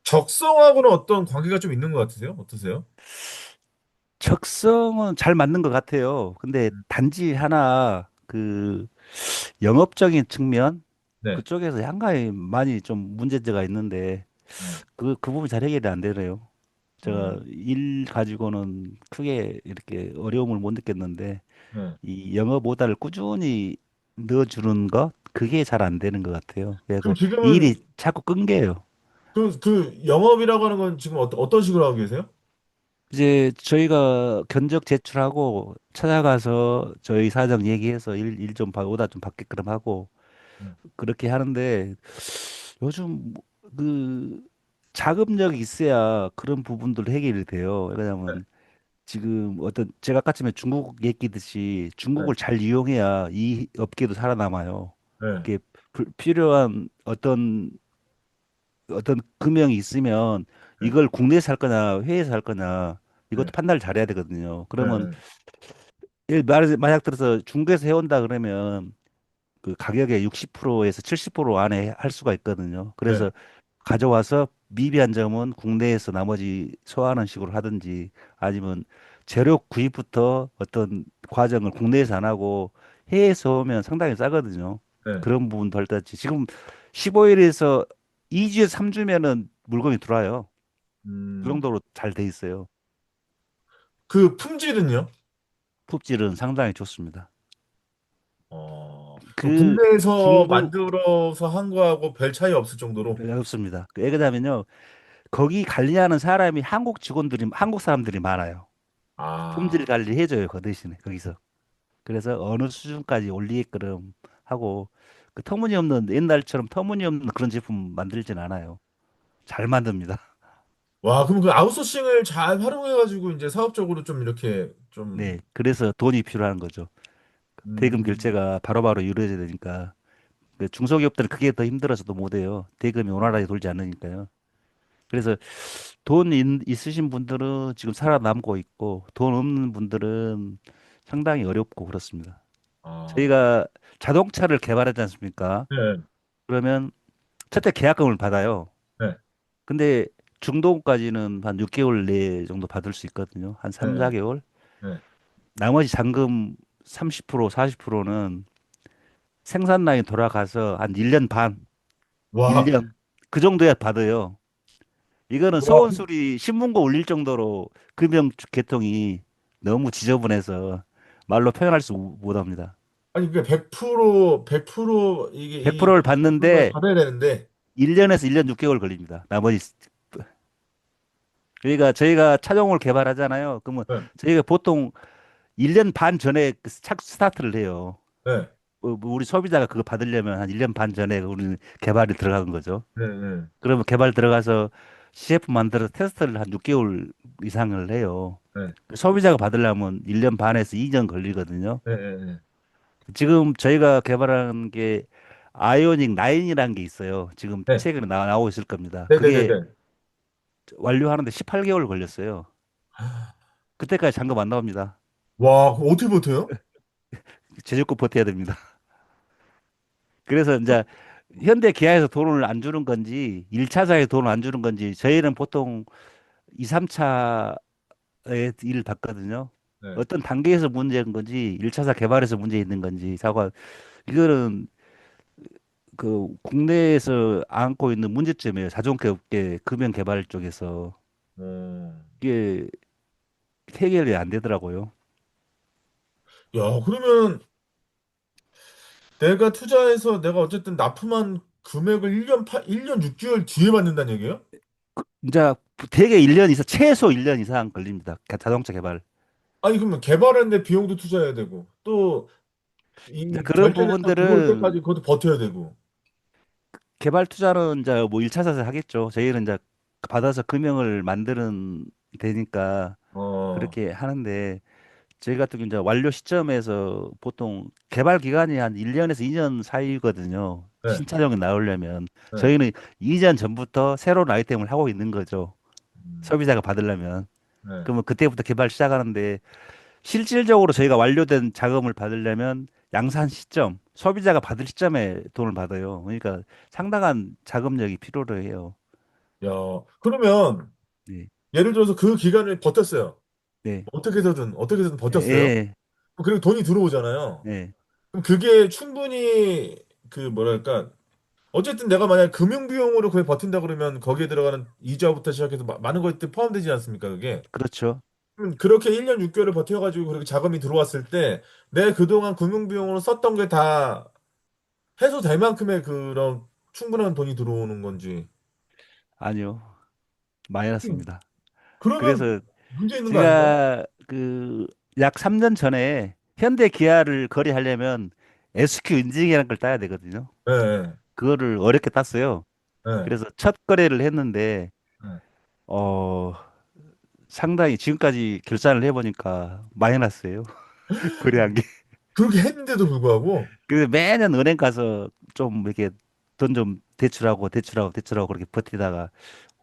적성하고는 어떤 관계가 좀 있는 것 같으세요? 어떠세요? 적성은 잘 맞는 것 같아요. 근데 음, 단지 하나 그 영업적인 측면 네, 그쪽에서 약간의 많이 좀 문제제가 있는데 네, 그 부분이 잘 해결이 안 되네요. 어, 제가 일 가지고는 크게 이렇게 어려움을 못 느꼈는데 네. 이 영업 오다를 꾸준히 넣어주는 것 그게 잘 안 되는 것 같아요. 그럼 그래서 이 지금은 일이 자꾸 끊겨요. 그 영업이라고 하는 건 지금 어떤 식으로 하고 계세요? 이제 저희가 견적 제출하고 찾아가서 저희 사정 얘기해서 일 좀 오다 좀 받게끔 하고 네, 그렇게 하는데 요즘 그 자금력이 있어야 그런 부분들 해결이 돼요. 네, 왜냐하면 지금 어떤 제가 아까 전에 중국 얘기듯이 네, 중국을 잘 이용해야 이 업계도 살아남아요. 네, 이게 필요한 어떤 금형이 있으면 네, 이걸 국내에서 할 거냐 해외에서 할 거냐 이것도 네, 판단을 잘해야 되거든요. 그러면 네, 만약 들어서 중국에서 해온다 그러면 그 가격의 60%에서 70% 안에 할 수가 있거든요. 네, 그래서 네. 가져와서 미비한 점은 국내에서 나머지 소화하는 식으로 하든지 아니면 재료 구입부터 어떤 과정을 국내에서 안 하고 해외에서 오면 상당히 싸거든요. 네. 그런 부분도 할 때지. 지금 15일에서 2주에서 3주면은 물건이 들어와요. 그 음, 정도로 잘 돼 있어요. 그 품질은요? 품질은 상당히 좋습니다. 그 그 국내에서 중국 만들어서 한 거하고 별 차이 없을 정도로. 없습니다. 왜냐하면요, 거기 관리하는 사람이 한국 직원들이 한국 사람들이 많아요. 품질 아, 관리해줘요, 그 대신에 거기서. 그래서 어느 수준까지 올리게끔 하고 그 터무니없는 옛날처럼 터무니없는 그런 제품 만들진 않아요. 잘 만듭니다. 와, 그럼 그 아웃소싱을 잘 활용해가지고 이제 사업적으로 좀 이렇게 좀, 네, 그래서 돈이 필요한 거죠. 대금 음, 결제가 바로바로 이루어져야 되니까 그 중소기업들은 그게 더 힘들어서도 못해요. 대금이 원활하게 돌지 않으니까요. 그래서 돈 있으신 분들은 지금 살아남고 있고 돈 없는 분들은 상당히 어렵고 그렇습니다. 아, 저희가 자동차를 개발하지 않습니까? 네, 그러면 첫째 계약금을 받아요. 네, 근데 중도금까지는 한 6개월 내 정도 받을 수 있거든요. 한 네, 3, 4개월. 네. 나머지 잔금 30%, 40%는 생산 라인 돌아가서 한 1년 반, 와, 1년 그 정도야 받아요. 이거는 와, 소원술이 신문고 올릴 정도로 금융 계통이 너무 지저분해서 말로 표현할 수 못합니다. 아니, 그게 100% 이게 이 100%를 을 받는데 받아야 되는데, 1년에서 1년 6개월 걸립니다. 나머지 그러니까 저희가 차종을 개발하잖아요. 그러면 네, 저희가 보통 1년 반 전에 착 스타트를 해요. 네, 뭐 우리 소비자가 그거 받으려면 한 1년 반 전에 우리는 개발이 들어가는 거죠. 네, 네, 그러면 개발 들어가서 CF 만들어서 테스트를 한 6개월 이상을 해요. 네, 소비자가 받으려면 1년 반에서 2년 걸리거든요. 네, 네, 네, 지금 저희가 개발한 게 아이오닉 9이라는 게 있어요. 지금 네, 최근에 나오고 있을 겁니다. 네, 네, 네, 그게 네. 완료하는데 18개월 걸렸어요. 그때까지 잔금 안 나옵니다. 와, 그거 어떻게 버텨요? 제주껏 버텨야 됩니다. 그래서 이제 현대 기아에서 돈을 안 주는 건지 1차사에 돈을 안 주는 건지 저희는 보통 2, 3차에 일을 받거든요. 네. 어떤 단계에서 문제인 건지 1차사 개발에서 문제 있는 건지 사과 이거는 그 국내에서 안고 있는 문제점이에요. 자동차 업계 금융 개발 쪽에서 어. 이게 해결이 안 되더라고요. 야, 그러면 내가 투자해서 내가 어쨌든 납품한 금액을 1년 6개월 뒤에 받는다는 얘기예요? 이제 대개 1년 이상 최소 1년 이상 걸립니다. 자동차 개발. 아니, 그러면 개발하는데 비용도 투자해야 되고, 또, 이제 이 그런 결제대상 들어올 부분들은 때까지 그것도 버텨야 되고. 개발 투자는 이제 뭐 1차 사서 하겠죠. 저희는 이제 받아서 금형을 만드는 되니까 어, 그렇게 하는데 저희 같은 경우 이제 완료 시점에서 보통 개발 기간이 한 1년에서 2년 사이거든요. 네, 신차종이 나오려면 네. 저희는 2년 전부터 새로운 아이템을 하고 있는 거죠. 음, 소비자가 받으려면. 네. 그러면 그때부터 개발 시작하는데 실질적으로 저희가 완료된 자금을 받으려면 양산 시점, 소비자가 받을 시점에 돈을 받아요. 그러니까 상당한 자금력이 필요로 해요. 야, 그러면, 네, 예를 들어서 그 기간을 버텼어요. 네, 어떻게 해서든 버텼어요. 예, 그리고 돈이 들어오잖아요. 예, 그럼 그게 충분히, 그, 뭐랄까, 어쨌든 내가 만약 금융비용으로 그게 버틴다 그러면 거기에 들어가는 이자부터 시작해서 많은 것들이 포함되지 않습니까, 그게? 그렇죠. 그렇게 1년 6개월을 버텨가지고 그렇게 자금이 들어왔을 때 내 그동안 금융비용으로 썼던 게 다 해소될 만큼의 그런 충분한 돈이 들어오는 건지. 아니요, 음, 마이너스입니다. 그러면 그래서 문제 있는 거 아닌가요? 제가 그 약 3년 전에 현대 기아를 거래하려면 SQ 인증이라는 걸 따야 되거든요. 네, 그거를 어렵게 땄어요. 네, 그래서 첫 거래를 했는데 네. 어 상당히 지금까지 결산을 해보니까 마이너스예요. 거래한 게. 그렇게 했는데도 불구하고, 그래서 매년 은행 가서 좀 이렇게 돈 좀 대출하고 대출하고 대출하고 그렇게 버티다가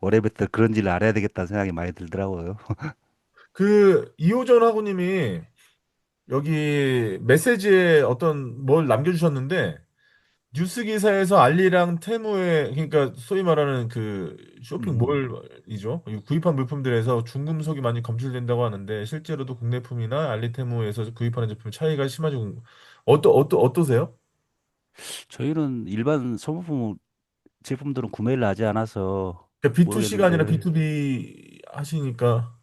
올해부터 그런 일을 알아야 되겠다는 생각이 많이 들더라고요. 그 이호전 하고님이 여기 메시지에 어떤 뭘 남겨주셨는데, 뉴스 기사에서 알리랑 테무에 그러니까 소위 말하는 그 음, 쇼핑몰이죠. 이 구입한 물품들에서 중금속이 많이 검출된다고 하는데 실제로도 국내품이나 알리 테무에서 구입하는 제품 차이가 심하지고 어떠세요? 저희는 일반 소모품 제품들은 구매를 하지 않아서 그러니까 B2C가 아니라 모르겠는데, B2B 하시니까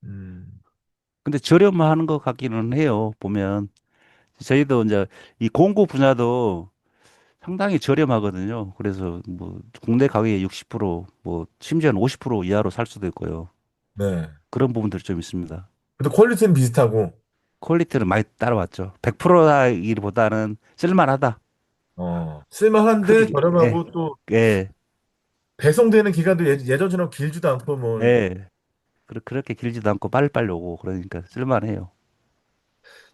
음, 근데 저렴하는 것 같기는 해요. 보면 저희도 이제 이 공구 분야도 상당히 저렴하거든요. 그래서 뭐 국내 가격의 60%, 심지어는 50% 이하로 살 수도 있고요. 네. 그런 부분들이 좀 있습니다. 근데 퀄리티는 비슷하고 퀄리티를 많이 따라왔죠. 100%이기보다는 쓸만하다. 쓸만한데 크기, 예, 저렴하고 또 예, 배송되는 기간도 예전처럼 길지도 않고 뭐 예. 그렇게 길지도 않고 빨리빨리 오고 그러니까 쓸만해요.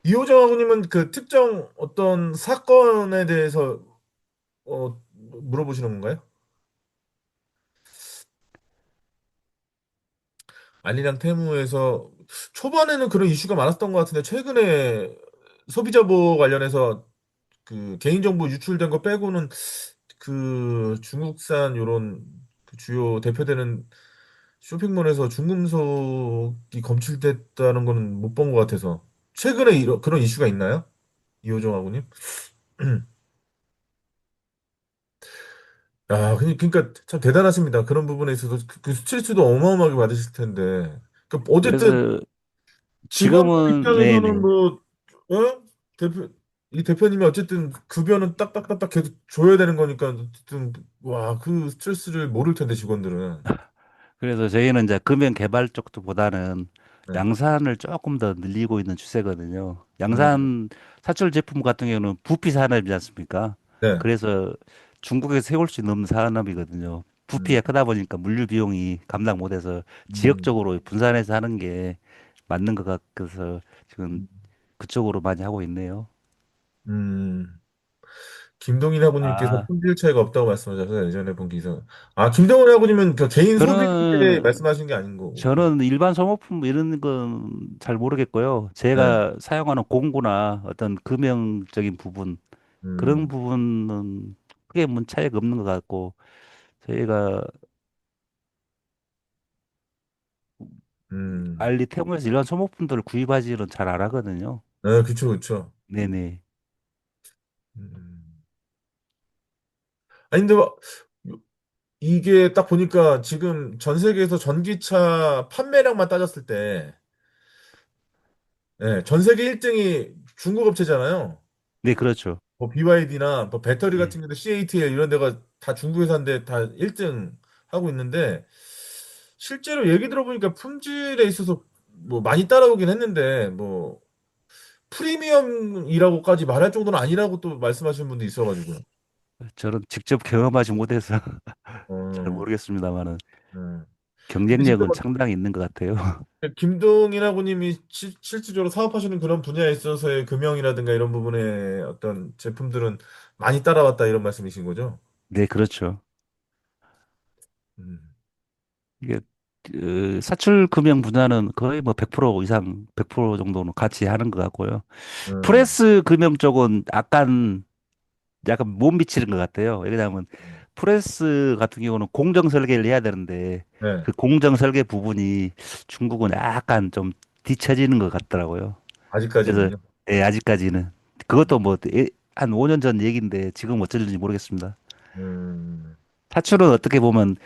이호정 아버님은 그 특정 어떤 사건에 대해서 물어보시는 건가요? 알리랑 테무에서 초반에는 그런 이슈가 많았던 것 같은데 최근에 소비자 보호 관련해서 그 개인정보 유출된 거 빼고는 그 중국산 요런 그 주요 대표되는 쇼핑몰에서 중금속이 검출됐다는 거는 못 본 것 같아서 최근에 그런 이슈가 있나요? 이호정 아버님? 야, 그러니까 참 대단하십니다. 그런 부분에 있어서 그 스트레스도 어마어마하게 받으실 텐데. 어쨌든 그래서 직원들 지금은 입장에서는 네네. 뭐, 대표, 이 대표님이 어쨌든 급여는 딱딱딱딱 계속 줘야 되는 거니까, 어쨌든, 와, 그 스트레스를 모를 텐데, 직원들은. 그래서 저희는 이제 금연 개발 쪽도 보다는 네. 양산을 조금 더 늘리고 있는 추세거든요. 음, 양산 사출 제품 같은 경우는 부피 산업이지 않습니까? 네. 그래서 중국에서 세울 수 있는 산업이거든요. 음, 부피가 크다 보니까 물류 비용이 감당 못해서 음, 지역적으로 분산해서 하는 게 맞는 것 같아서 지금 음. 그쪽으로 많이 하고 있네요. 음. 김동인 아버님께서 아, 품질 차이가 없다고 말씀하셔서 예전에 본 기사. 아, 김동인 아버님은 그 개인 소비에 저는 말씀하신 게 아닌 거고. 저는 일반 소모품 이런 건 잘 모르겠고요. 네. 제가 사용하는 공구나 어떤 금형적인 부분 그런 음, 부분은 크게 문 차이가 없는 것 같고 저희가 음. 알리테무에서 일반 소모품들을 구입하지는 잘 안 하거든요. 그쵸, 그쵸. 네네. 음. 아니, 근데 이게 딱 보니까 지금 전 세계에서 전기차 판매량만 따졌을 때, 전 세계 1등이 중국 업체잖아요. 네, 그렇죠. 뭐 BYD나 뭐 배터리 네. 같은 경우도 CATL 이런 데가 다 중국 회사인데 다 1등 하고 있는데, 실제로 얘기 들어보니까 품질에 있어서 뭐 많이 따라오긴 했는데, 뭐, 프리미엄이라고까지 말할 정도는 아니라고 또 말씀하시는 분도 있어가지고요. 저는 직접 경험하지 못해서 잘 어, 모르겠습니다만은 음. 근데 지금 경쟁력은 상당히 있는 것 같아요. 김동인 아버님이 실질적으로 사업하시는 그런 분야에 있어서의 금형이라든가 이런 부분의 어떤 제품들은 많이 따라왔다 이런 말씀이신 거죠? 네, 그렇죠. 음. 이게 사출 금형 분야는 거의 뭐 100% 이상, 100% 정도는 같이 하는 것 같고요. 음. 프레스 금형 쪽은 약간 못 미치는 것 같아요. 왜냐하면 프레스 같은 경우는 공정 설계를 해야 되는데 네, 그 공정 설계 부분이 중국은 약간 좀 뒤처지는 것 같더라고요. 그래서 아직까지는요. 예, 아직까지는 그것도 뭐 한 5년 전 얘기인데 지금 어쩔지 모르겠습니다. 음. 사출은 어떻게 보면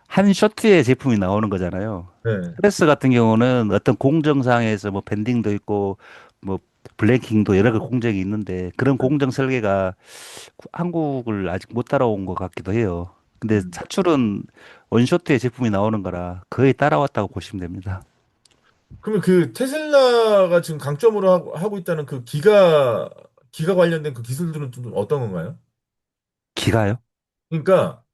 한 셔츠의 제품이 나오는 거잖아요. 네. 프레스 같은 경우는 어떤 공정상에서 뭐 밴딩도 있고 뭐 블랭킹도 여러 가지 공정이 있는데 그런 공정 설계가 한국을 아직 못 따라온 것 같기도 해요. 근데 음. 사출은 원쇼트의 제품이 나오는 거라 거의 따라왔다고 보시면 됩니다. 그러면 그 테슬라가 지금 강점으로 하고 있다는 그 기가 관련된 그 기술들은 좀 어떤 건가요? 기가요? 그러니까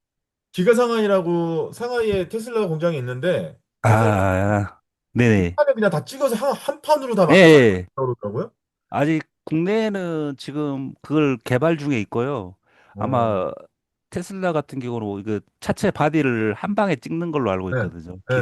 기가 상하이라고 상하이에 테슬라 공장이 있는데 거기에 아, 네네. 판을 그냥 다 찍어서 한 판으로 다 예, 예. 만들었다고 그러더라고요. 아직 국내에는 지금 그걸 개발 중에 있고요. 어, 아마 테슬라 같은 경우는 이거 차체 바디를 한 방에 찍는 걸로 알고 네, 있거든요. 네,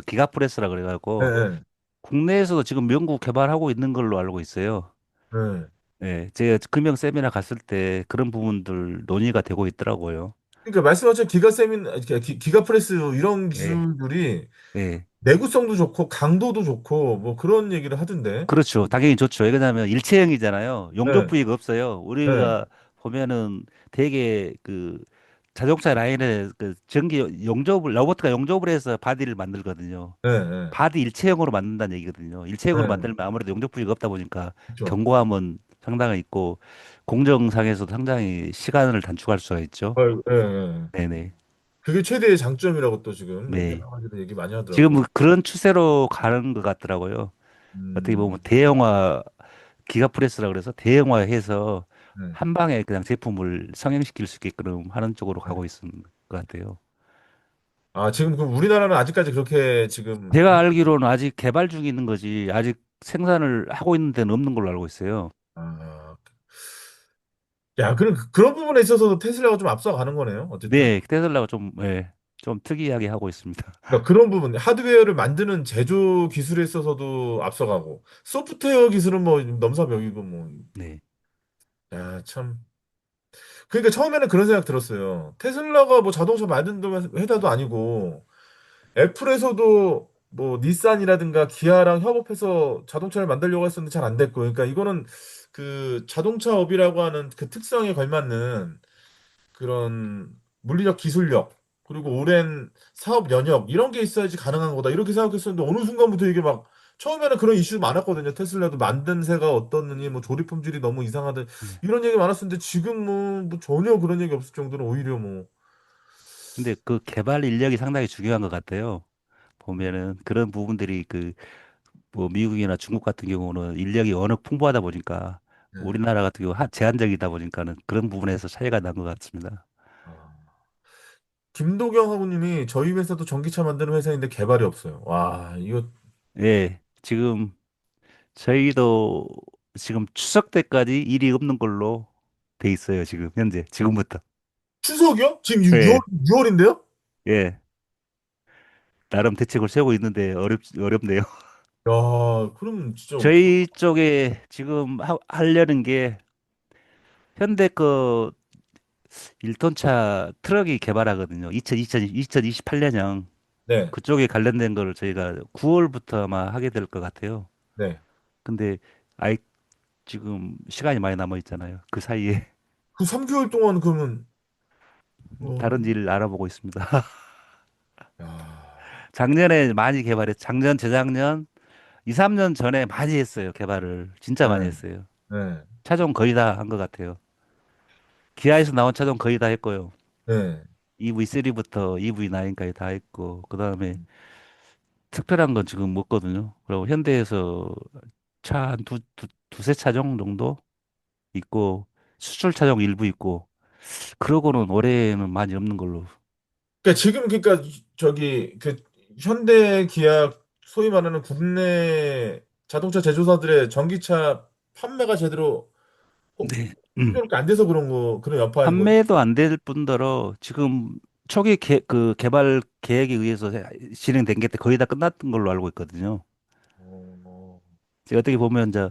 기가프레스라 네, 그래가지고 네, 국내에서도 지금 연구 개발하고 있는 걸로 알고 있어요. 네. 예, 제가 금융 세미나 갔을 때 그런 부분들 논의가 되고 있더라고요. 그러니까 말씀하신 기가 프레스 이런 예, 기술들이 예. 내구성도 좋고 강도도 좋고 뭐 그런 얘기를 하던데. 그렇죠. 당연히 좋죠. 왜냐하면 일체형이잖아요. 용접 네, 부위가 없어요. 네, 우리가 보면은 되게 그 자동차 라인에 그 전기 용접을 로봇가 용접을 해서 바디를 만들거든요. 네, 네, 바디 일체형으로 만든다는 얘기거든요. 일체형으로 네, 만들면 아무래도 용접 부위가 없다 보니까 그렇죠. 견고함은 상당히 있고 공정상에서도 상당히 시간을 단축할 수가 있죠. 예, 예. 네네. 그게 최대의 장점이라고 또 지금 뭐 네. 여러 가지로 얘기 많이 지금 하더라고요. 뭐 그런 추세로 가는 것 같더라고요. 어떻게 보면 음, 대형화 기가프레스라 그래서 대형화해서 네, 한 방에 그냥 제품을 성형시킬 수 있게끔 하는 쪽으로 네. 가고 있는 것 같아요. 아, 지금 그 우리나라는 아직까지 그렇게 지금 제가 알기로는 아직 개발 중에 있는 거지 아직 생산을 하고 있는 데는 없는 걸로 알고 있어요. 아, 야, 그런 부분에 있어서도 테슬라가 좀 앞서가는 거네요. 어쨌든. 네, 테슬라가 좀, 예, 좀 특이하게 하고 있습니다. 그러니까 그런 부분, 하드웨어를 만드는 제조 기술에 있어서도 앞서가고, 소프트웨어 기술은 뭐 넘사벽이고 뭐, 네, 야, 참. 그러니까 처음에는 그런 생각 들었어요. 테슬라가 뭐 자동차 만드는 회사도 아니고, 애플에서도 뭐 닛산이라든가 기아랑 협업해서 자동차를 만들려고 했었는데 잘 안 됐고, 그러니까 이거는 그 자동차업이라고 하는 그 특성에 걸맞는 그런 물리적 기술력, 그리고 오랜 사업 연역, 이런 게 있어야지 가능한 거다. 이렇게 생각했었는데, 어느 순간부터 이게 막, 처음에는 그런 이슈 많았거든요. 테슬라도 만든 새가 어떻느니, 뭐 조립 품질이 너무 이상하다. 네. 이런 얘기 많았었는데, 지금 뭐 전혀 그런 얘기 없을 정도로 오히려 뭐, 근데 그 개발 인력이 상당히 중요한 것 같아요. 보면은 그런 부분들이 그 뭐 미국이나 중국 같은 경우는 인력이 워낙 풍부하다 보니까 네. 우리나라 같은 경우 제한적이다 보니까는 그런 부분에서 차이가 난 것 같습니다. 아. 김도경 하고님이 저희 회사도 전기차 만드는 회사인데 개발이 없어요. 와, 이거 예, 지금 저희도 지금 추석 때까지 일이 없는 걸로 돼 있어요. 지금 현재 지금부터. 추석이요? 지금 6월, 예, 월인데요 예. 나름 대책을 세우고 있는데 어렵네요. 야, 그럼 진짜 저희 쪽에 지금 하려는 게 현대 거 1톤차 트럭이 개발하거든요. 2028년형. 네, 그쪽에 관련된 거를 저희가 9월부터 아마 하게 될 것 같아요. 네. 근데 아이 지금 시간이 많이 남아 있잖아요. 그 사이에 그 3개월 동안 그러면 어, 다른 일 알아보고 있습니다. 야, 작년에 많이 개발했, 작년, 재작년, 2, 3년 전에 많이 했어요. 개발을. 진짜 많이 네, 했어요. 네, 차종 거의 다 한 것 같아요. 기아에서 나온 차종 거의 다 했고요. 네. EV3부터 EV9까지 다 했고, 그 다음에 특별한 건 지금 없거든요. 그리고 현대에서 차 한 두세 차종 정도 있고, 수출 차종 일부 있고, 그러고는 올해는 많이 없는 걸로. 그러니까 저기 그 현대 기아 소위 말하는 국내 자동차 제조사들의 전기차 판매가 제대로 네. 풍요롭게 안 돼서 그런 거 그런 여파인 거. 판매도 안 될 뿐더러 지금 초기 그 개발 계획에 의해서 진행된 게 거의 다 끝났던 걸로 알고 있거든요. 어, 제가 어떻게 보면 이제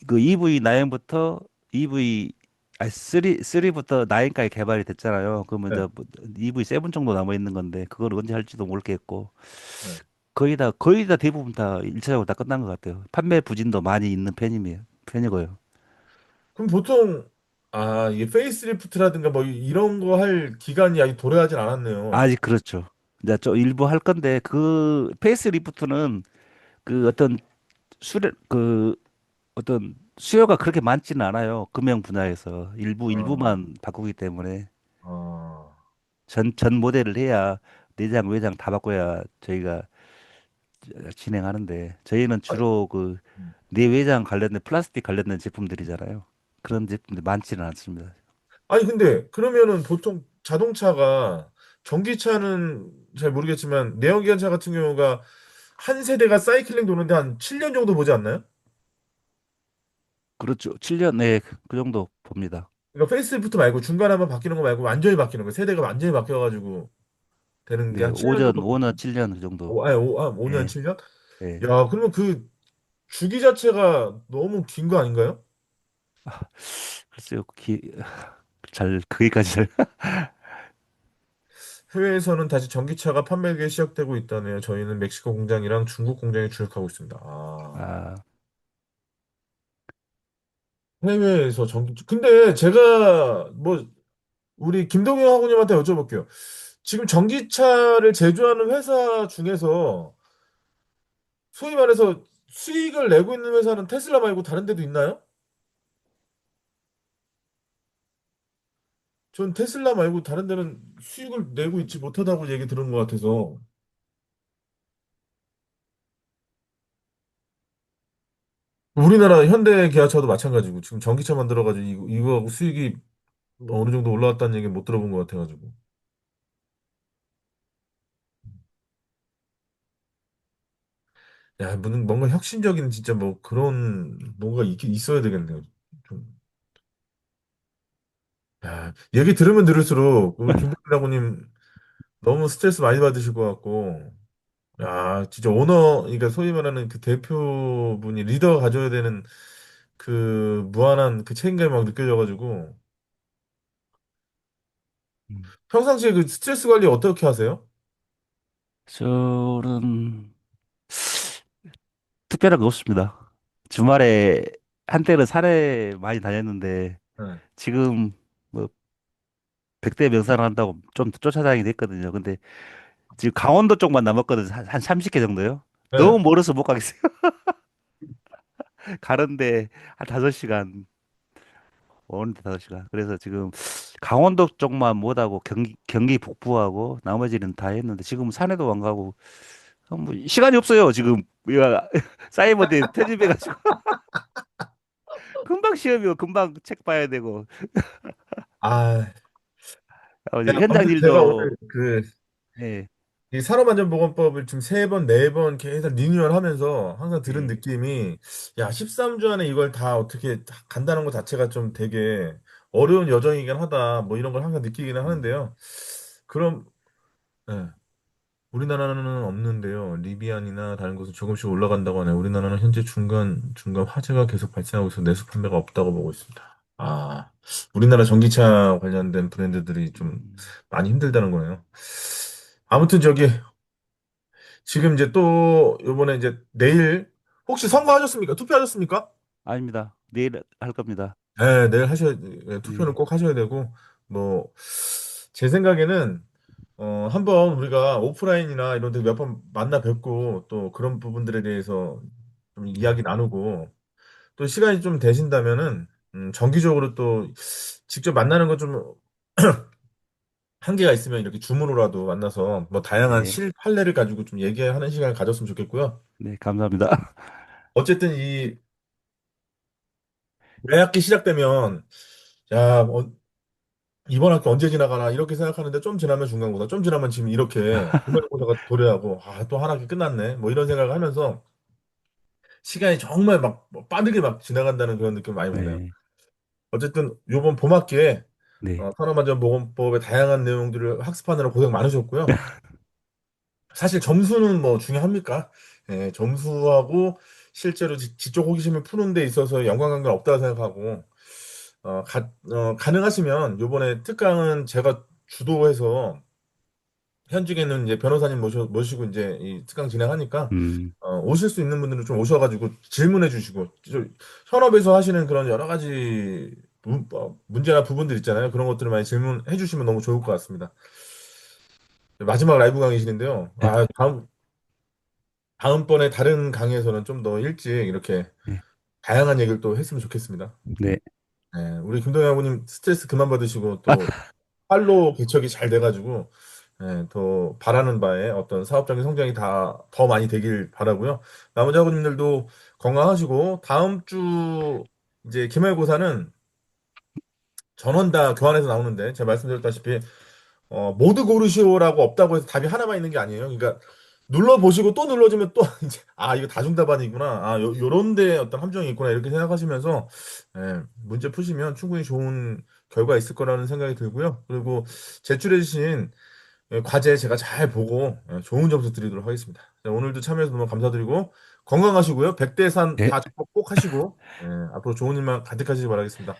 그 EV 9부터 EV 3부터 9까지 개발이 됐잖아요. 그러면 네, 이제 뭐 EV 7 정도 남아 있는 건데 그걸 언제 할지도 모르겠고 네. 거의 다 대부분 다 일차적으로 다 끝난 것 같아요. 판매 부진도 많이 있는 편이고요. 그럼 보통 이게 페이스리프트라든가 뭐 이런 거 할 기간이 아직 도래하진 않았네요. 아직 그렇죠. 이제 좀 일부 할 건데 그 페이스리프트는 그 그 어떤 수요가 그렇게 많지는 않아요. 금형 분야에서 어, 일부만 바꾸기 때문에 어. 전 모델을 해야 내장 외장 다 바꿔야 저희가 진행하는데 저희는 아, 주로 그 음. 내외장 관련된 플라스틱 관련된 제품들이잖아요. 그런 제품들이 많지는 않습니다. 아니 근데 그러면은 보통 자동차가 전기차는 잘 모르겠지만 내연기관차 같은 경우가 한 세대가 사이클링 도는데 한 7년 정도 보지 않나요? 그렇죠. 7년 네, 그 정도 봅니다. 그러니까 페이스리프트 말고 중간에 한번 바뀌는 거 말고 완전히 바뀌는 거 세대가 완전히 바뀌어가지고 되는 게 네, 한 7년 정도 5년, 7년 그 정도. 한 5년 예, 7년? 예. 야 그러면 그 주기 자체가 너무 긴 거 아닌가요? 글쎄요, 잘, 거기까지 잘. 해외에서는 다시 전기차가 판매가 시작되고 있다네요. 저희는 멕시코 공장이랑 중국 공장에 주력하고 있습니다. 아, 아, 해외에서 전기차. 근데 제가 뭐 우리 김동현 학우님한테 여쭤볼게요. 지금 전기차를 제조하는 회사 중에서 소위 말해서 수익을 내고 있는 회사는 테슬라 말고 다른 데도 있나요? 전 테슬라 말고 다른 데는 수익을 내고 있지 못하다고 얘기 들은 것 같아서. 우리나라 현대 기아차도 마찬가지고 지금 전기차 만들어가지고 이거하고 수익이 어느 정도 올라왔다는 얘기 못 들어본 것 같아가지고. 야, 뭔가 혁신적인 진짜 뭐 그런 뭔가 있어야 되겠네요. 좀. 야, 얘기 들으면 들을수록 우리 김동민아고님 너무 스트레스 많이 받으실 것 같고. 야, 진짜 오너, 그러니까 소위 말하는 그 대표분이 리더가 가져야 되는 그 무한한 그 책임감이 막 느껴져가지고. 음. 평상시에 그 스트레스 관리 어떻게 하세요? 저는 특별한 거 없습니다. 주말에 한때는 산에 많이 다녔는데 네. 지금 뭐 백대 명상을 한다고 좀 쫓아다니게 됐거든요. 근데 지금 강원도 쪽만 남았거든요. 한 30개 정도요. 너무 네. 멀어서 못 가겠어요. 가는데 한 5시간, 오는데 5시간. 그래서 지금 강원도 쪽만 못하고 경기 북부하고 나머지는 다 했는데 지금 산에도 안 가고 뭐 시간이 없어요. 지금 우리가 사이버대 편입해가지고 금방 시험이고 금방 책 봐야 되고 아, 야, 이제 현장 아무튼 제가 일도 오늘 그 예, 이 산업안전보건법을 지금 세 번, 네 번 계속 리뉴얼 하면서 항상 들은 예, 느낌이, 야, 13주 안에 이걸 다 어떻게 간다는 것 자체가 좀 되게 어려운 여정이긴 하다. 뭐 이런 걸 항상 느끼기는 음, 하는데요. 그럼, 예, 우리나라는 없는데요. 리비안이나 다른 곳은 조금씩 올라간다고 하네요. 우리나라는 현재 중간 화재가 계속 발생하고 있어서 내수 판매가 없다고 보고 있습니다. 아, 우리나라 전기차 관련된 브랜드들이 좀 음, 많이 힘들다는 거예요. 아무튼 지금 이제 또 요번에 이제 내일 혹시 선거하셨습니까? 투표하셨습니까? 아닙니다. 내일 할 겁니다. 네, 내일 하셔야 투표는 예, 꼭 하셔야 되고 뭐 제 생각에는 한번 우리가 오프라인이나 이런 데 몇 번 만나 뵙고 또 그런 부분들에 대해서 좀 예, 이야기 나누고 또 시간이 좀 되신다면은 정기적으로 또 직접 만나는 건 좀 한계가 있으면 이렇게 줌으로라도 만나서 뭐 다양한 네, 실판례를 가지고 좀 얘기하는 시간을 가졌으면 좋겠고요. 네, 감사합니다. 어쨌든 이 매 학기 시작되면 야 이번 학기 언제 지나가나 이렇게 생각하는데 좀 지나면 중간고사 좀 지나면 지금 이렇게 기말고사가 도래하고 또 한 학기 끝났네 뭐 이런 생각을 하면서 시간이 정말 막뭐 빠르게 막 지나간다는 그런 느낌 많이 받아요. 네, 어쨌든 요번 봄학기에 네, 산업안전보건법의 다양한 내용들을 학습하느라 고생 많으셨고요. 사실 점수는 뭐 중요합니까? 예, 점수하고 실제로 지적 호기심을 푸는 데 있어서 연관관계는 없다고 생각하고 가능하시면 요번에 특강은 제가 주도해서 현직에는 이제 변호사님 모시고 이제 이 특강 진행하니까 음, 오실 수 있는 분들은 좀 오셔가지고 질문해 주시고 현업에서 하시는 그런 여러 가지 문제나 부분들 있잖아요. 그런 것들을 많이 질문해 주시면 너무 좋을 것 같습니다. 마지막 라이브 강의실인데요. 다음번에 다른 강의에서는 좀 더 일찍 이렇게 네, 다양한 얘기를 또 했으면 좋겠습니다. 네, 네, 우리 김동현 아버님 스트레스 그만 받으시고 또 팔로 개척이 잘 돼가지고 더 바라는 바에 어떤 사업적인 성장이 더 많이 되길 바라고요. 나머지 학우님들도 건강하시고 다음 주 이제 기말고사는 전원 다 교환해서 나오는데 제가 말씀드렸다시피 모두 고르시오라고 없다고 해서 답이 하나만 있는 게 아니에요. 그러니까 눌러보시고 또 눌러주면 또 이제 이거 다중답안이구나. 요런데 어떤 함정이 있구나. 이렇게 생각하시면서 문제 푸시면 충분히 좋은 결과 있을 거라는 생각이 들고요. 그리고 제출해주신 과제 제가 잘 보고 좋은 점수 드리도록 하겠습니다. 자, 오늘도 참여해서 너무 감사드리고 건강하시고요. 백대산 예, 다 극복 꼭 하시고 앞으로 좋은 일만 가득하시기 바라겠습니다.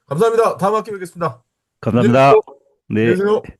감사합니다. 다음 학기 뵙겠습니다. 안녕히 감사합니다. 계세요. 안녕히 네. 계세요.